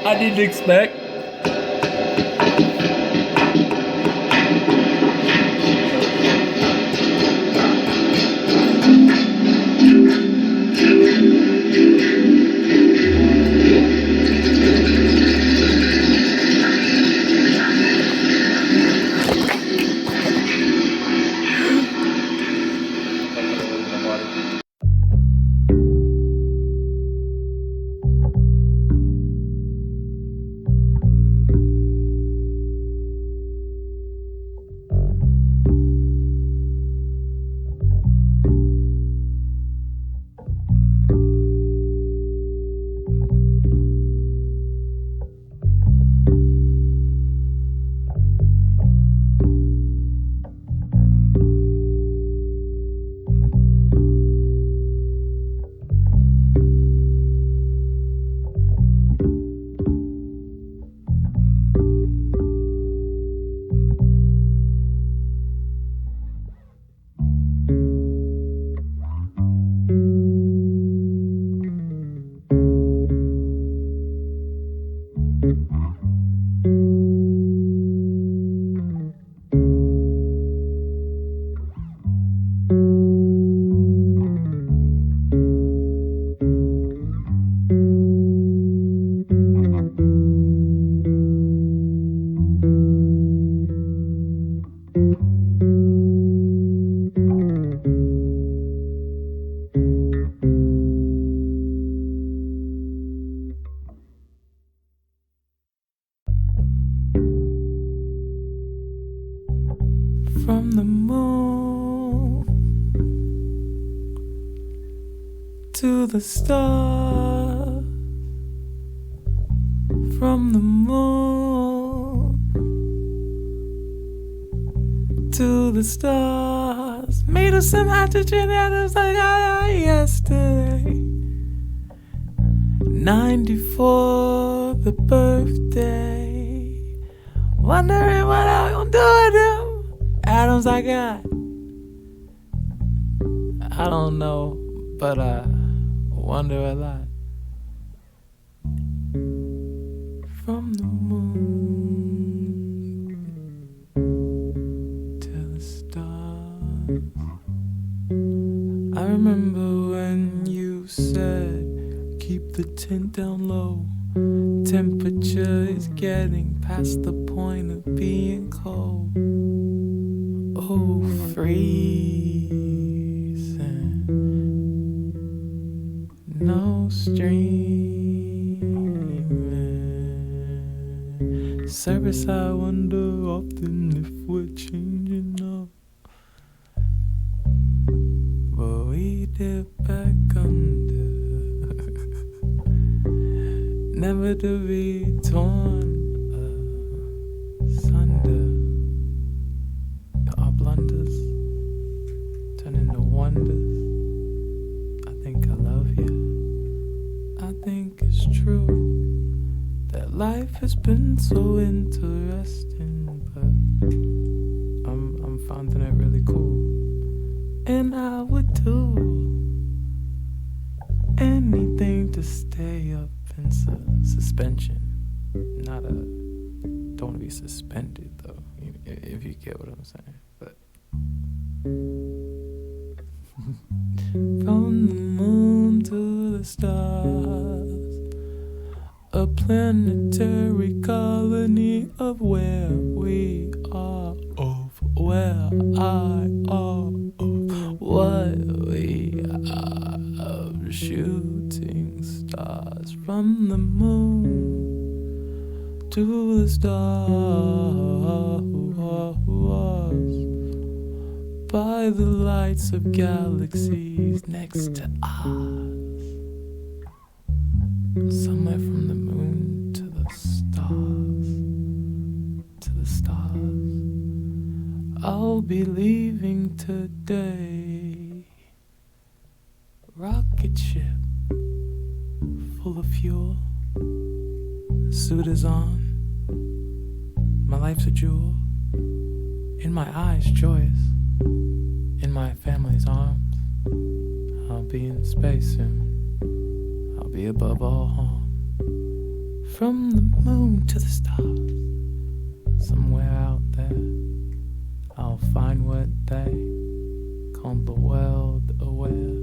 I didn't expect. From the moon to the stars, from the moon to the stars, made of some hydrogen atoms like I yesterday. 94, the birthday, wondering what I'm gonna do with him. atoms I got. I don't know, but I wonder a lot. From the moon to the stars. I remember when you said, keep the tent down low. Temperature is getting past the point of being cold. Oh, freezing. No streaming. Service, I wonder often if we're changing up. But we dip back under. Never to be torn asunder. Our blunders turn into wonders. I think I love you. I think it's true that life has been so interesting, but I'm finding it really cool. And I would do anything to stay up in suspension. Not don't want to be suspended though, if you get what I'm saying. But from the moon to the stars, a planetary colony of where we are, of where I are, of what we are, of shooting stars. From the moon to the stars, by the lights of galaxies next to us. Somewhere from the moon to the stars, to the stars. I'll be leaving today. Rocket ship full of fuel. Suit is on. My life's a jewel. In my eyes, joyous. In my family's arms. I'll be in space soon. I'll be above all harm. From the moon to the stars. Somewhere out there, I'll find what they call the world aware.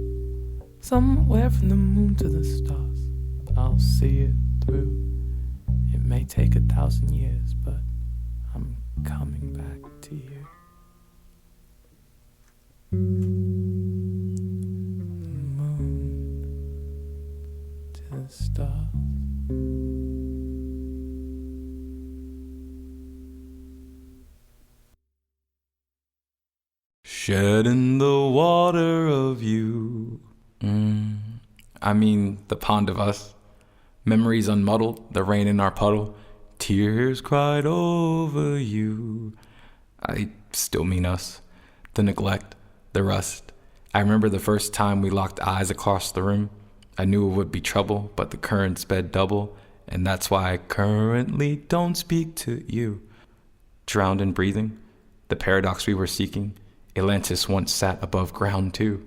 Somewhere from the moon to the stars, I'll see it through. It may take 1,000 years, but I'm coming back to you. Moon to the stars. Shed in the water of you. I mean, the pond of us. Memories unmuddled, the rain in our puddle. Tears cried over you. I still mean us. The neglect, the rust. I remember the first time we locked eyes across the room. I knew it would be trouble, but the current sped double, and that's why I currently don't speak to you. Drowned in breathing, the paradox we were seeking. Atlantis once sat above ground too.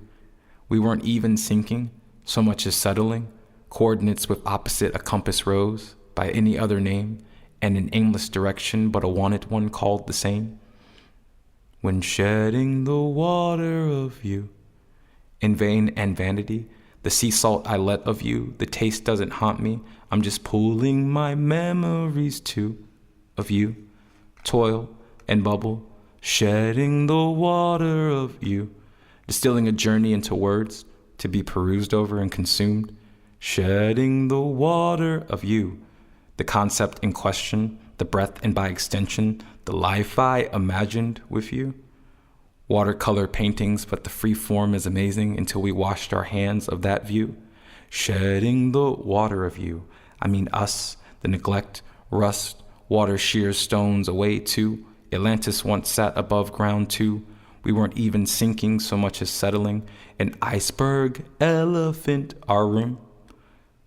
We weren't even sinking, so much as settling. Coordinates with opposite a compass rose, by any other name, and an aimless direction but a wanted one called the same. When shedding the water of you, in vain and vanity, the sea salt I let of you, the taste doesn't haunt me, I'm just pulling my memories too, of you, toil and bubble, shedding the water of you, distilling a journey into words, to be perused over and consumed, shedding the water of you, the concept in question, the breath and by extension, the life I imagined with you. Watercolor paintings, but the free form is amazing until we washed our hands of that view. Shedding the water of you, I mean us, the neglect, rust, water shears stones away too. Atlantis once sat above ground too. We weren't even sinking so much as settling. An iceberg, elephant, our room.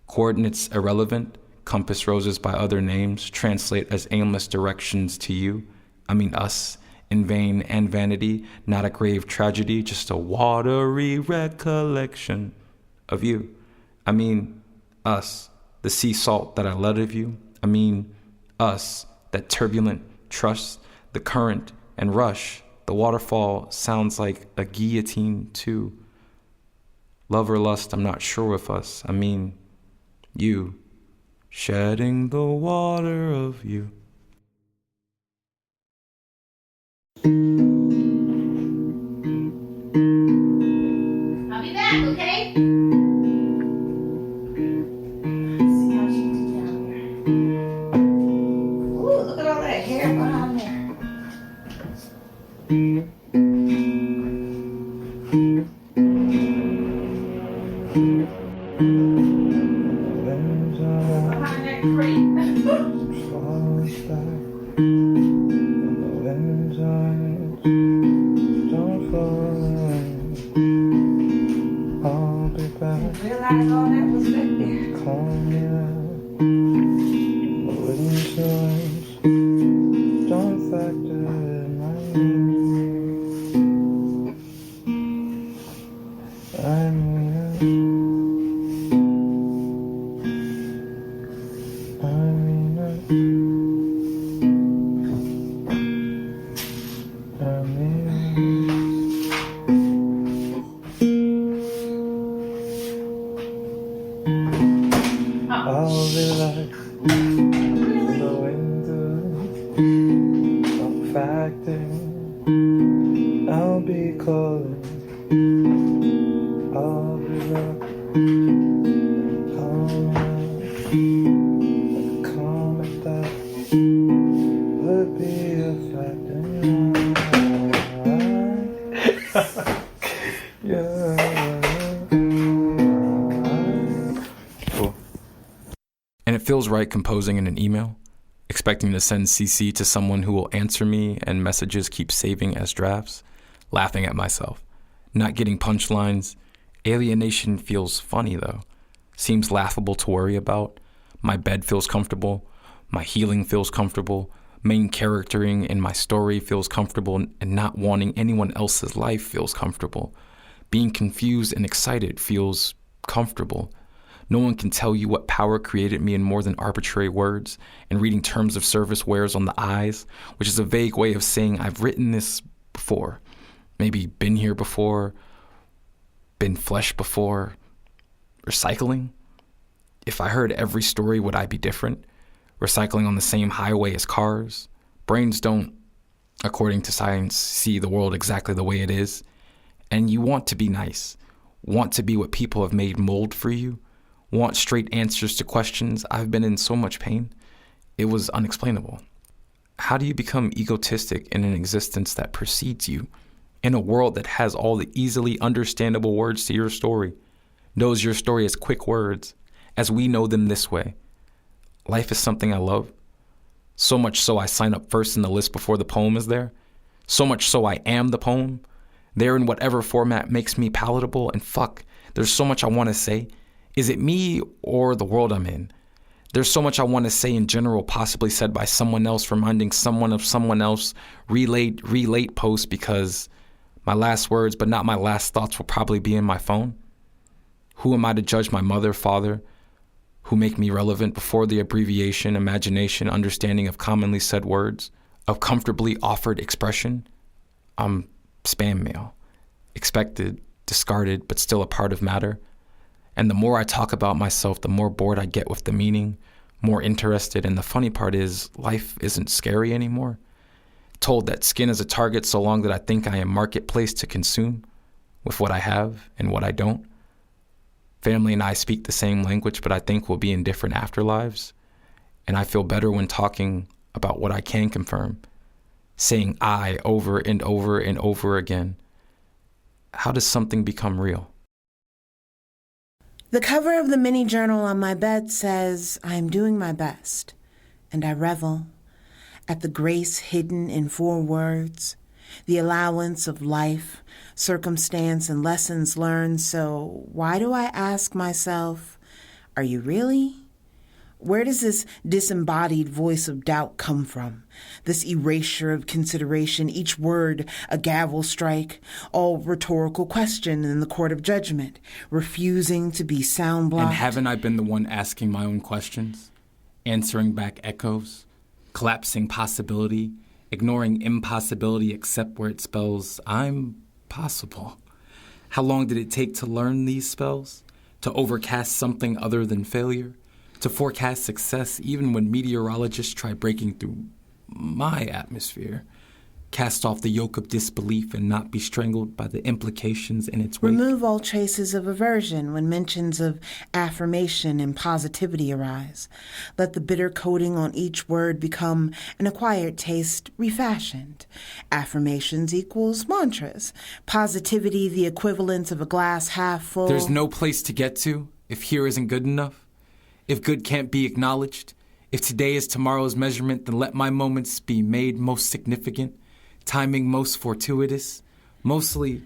Coordinates irrelevant, compass roses by other names translate as aimless directions to you. I mean us, in vain and vanity, not a grave tragedy, just a watery recollection of you. I mean, us, the sea salt that I let of you. I mean, us, that turbulent trust, the current and rush. The waterfall sounds like a guillotine too. Love or lust, I'm not sure with us. I mean, you, shedding the water of you. I'll be back, okay? Ooh, look at all that hair behind there. Behind that crate. Realize all that was back there. I'll relax, go into some factor. I'll be calling, I'll be rock, calm at that would be a factor. Yeah. And it feels right composing in an email, expecting to send CC to someone who will answer me and messages keep saving as drafts, laughing at myself, not getting punchlines. Alienation feels funny though, seems laughable to worry about. My bed feels comfortable, my healing feels comfortable, main charactering in my story feels comfortable, and not wanting anyone else's life feels comfortable. Being confused and excited feels comfortable. No one can tell you what power created me in more than arbitrary words, and reading terms of service wears on the eyes, which is a vague way of saying I've written this before, maybe been here before, been flesh before. Recycling? If I heard every story, would I be different? Recycling on the same highway as cars? Brains don't, according to science, see the world exactly the way it is. And you want to be nice, want to be what people have made mold for you, want straight answers to questions. I've been in so much pain. It was unexplainable. How do you become egotistic in an existence that precedes you, in a world that has all the easily understandable words to your story, knows your story as quick words, as we know them this way? Life is something I love. So much so I sign up first in the list before the poem is there. So much so I am the poem. There in whatever format makes me palatable. And fuck, there's so much I want to say. Is it me or the world I'm in? There's so much I want to say in general, possibly said by someone else, reminding someone of someone else, relate post, because my last words, but not my last thoughts, will probably be in my phone. Who am I to judge my mother, father, who make me relevant before the abbreviation, imagination, understanding of commonly said words, of comfortably offered expression? I'm spam mail, expected, discarded, but still a part of matter. And the more I talk about myself, the more bored I get with the meaning, more interested. And the funny part is, life isn't scary anymore. Told that skin is a target so long that I think I am marketplace to consume with what I have and what I don't. Family and I speak the same language, but I think we'll be in different afterlives. And I feel better when talking about what I can confirm, saying I over and over and over again. How does something become real? The cover of the mini journal on my bed says, I am doing my best, and I revel at the grace hidden in 4 words, the allowance of life, circumstance, and lessons learned. So why do I ask myself, are you really? Where does this disembodied voice of doubt come from? This erasure of consideration, each word a gavel strike, all rhetorical question in the court of judgment, refusing to be sound blocked. And haven't I been the one asking my own questions? Answering back echoes? Collapsing possibility? Ignoring impossibility except where it spells I'm possible? How long did it take to learn these spells? To overcast something other than failure? To forecast success even when meteorologists try breaking through my atmosphere? Cast off the yoke of disbelief and not be strangled by the implications in its wake? Remove all traces of aversion when mentions of affirmation and positivity arise. Let the bitter coating on each word become an acquired taste refashioned. Affirmations equals mantras. Positivity the equivalent of a glass half full. There's no place to get to if here isn't good enough. If good can't be acknowledged, if today is tomorrow's measurement, then let my moments be made most significant, timing most fortuitous. Mostly,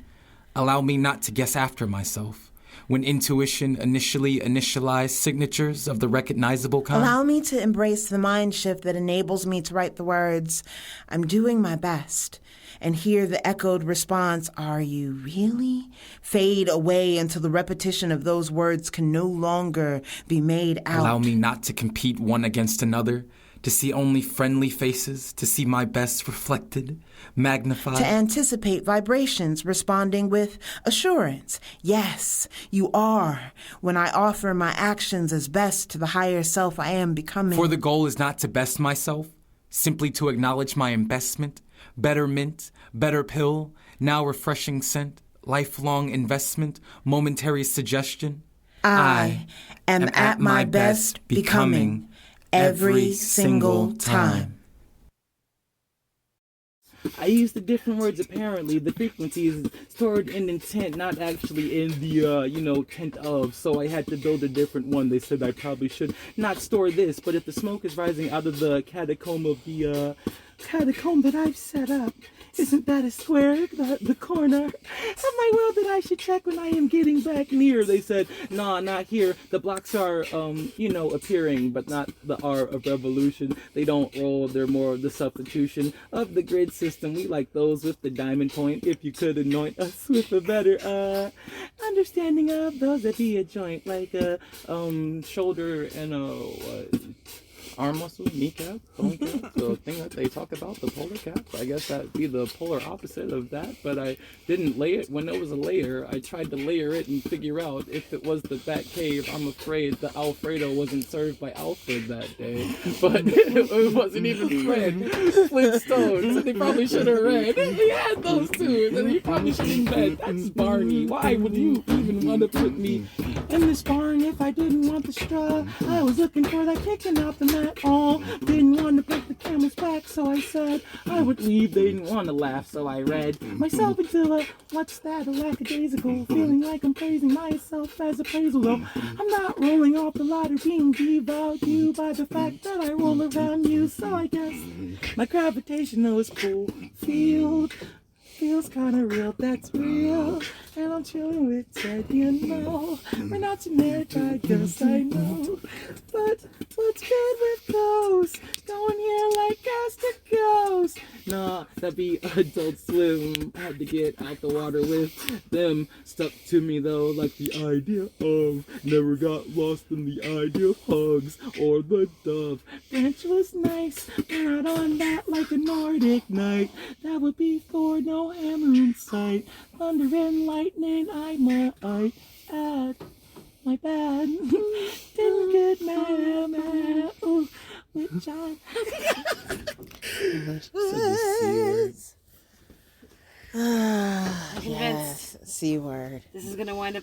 allow me not to guess after myself. When intuition initially initialized signatures of the recognizable kind. Allow me to embrace the mind shift that enables me to write the words, I'm doing my best, and hear the echoed response, are you really? Fade away until the repetition of those words can no longer be made out. Allow me not to compete one against another, to see only friendly faces, to see my best reflected, magnified. To anticipate vibrations responding with assurance. Yes, you are, when I offer my actions as best to the higher self I am becoming. For the goal is not to best myself, simply to acknowledge my investment, better mint, better pill, now refreshing scent, lifelong investment, momentary suggestion. I am at my best becoming every single time. I use the different words apparently. The frequency is stored in intent, not actually in the, tent of. So I had to build a different one. They said I probably should not store this, but if the smoke is rising out of the catacomb of the, catacomb that I've set up, isn't that a square, the corner of my world that I should check when I am getting back near? They said, nah, not here. The blocks are, appearing, but not the R of revolution. They don't roll. They're more of the substitution of the grid system. We like those with the diamond point. If you could anoint us with a better understanding of those that be a joint, like a shoulder and a arm muscle, kneecap, bone cap, the thing that they talk about, the polar cap. I guess that'd be the polar opposite of that, but I didn't lay it when it was a layer. I tried to layer it and figure out if it was the Bat Cave. I'm afraid the Alfredo wasn't served by Alfred that day, but it wasn't even Fred Flintstones, so they probably should have read. He had those two, and he probably should have read. That's Barney. Why would you even want to put me in this barn if I didn't want the straw? I was looking for that kicking out the mat. Didn't want to break the camel's back, so I said I would leave. They didn't want to laugh, so I read myself into a what's that, a lackadaisical, feeling like I'm praising myself as appraisal. Though I'm not rolling off the ladder, being devalued by the fact that I roll around you. So I guess my gravitational is cool field feels kinda real, that's real. And I'm chilling with Ted, we're not generic, I guess I know. But what's good with those? Going here like as to goes. Nah, that'd be Adult Swim. Had to get out the water with them. Stuck to me though, like the idea of. Never got lost in the idea of hugs or the dove. Branch was nice, but not on that like a Nordic night. That would be for no hammer in sight. Thunder and lightning, I might add. My bad. Didn't get mad. Ooh, which I. Yes, C word. This is gonna wind up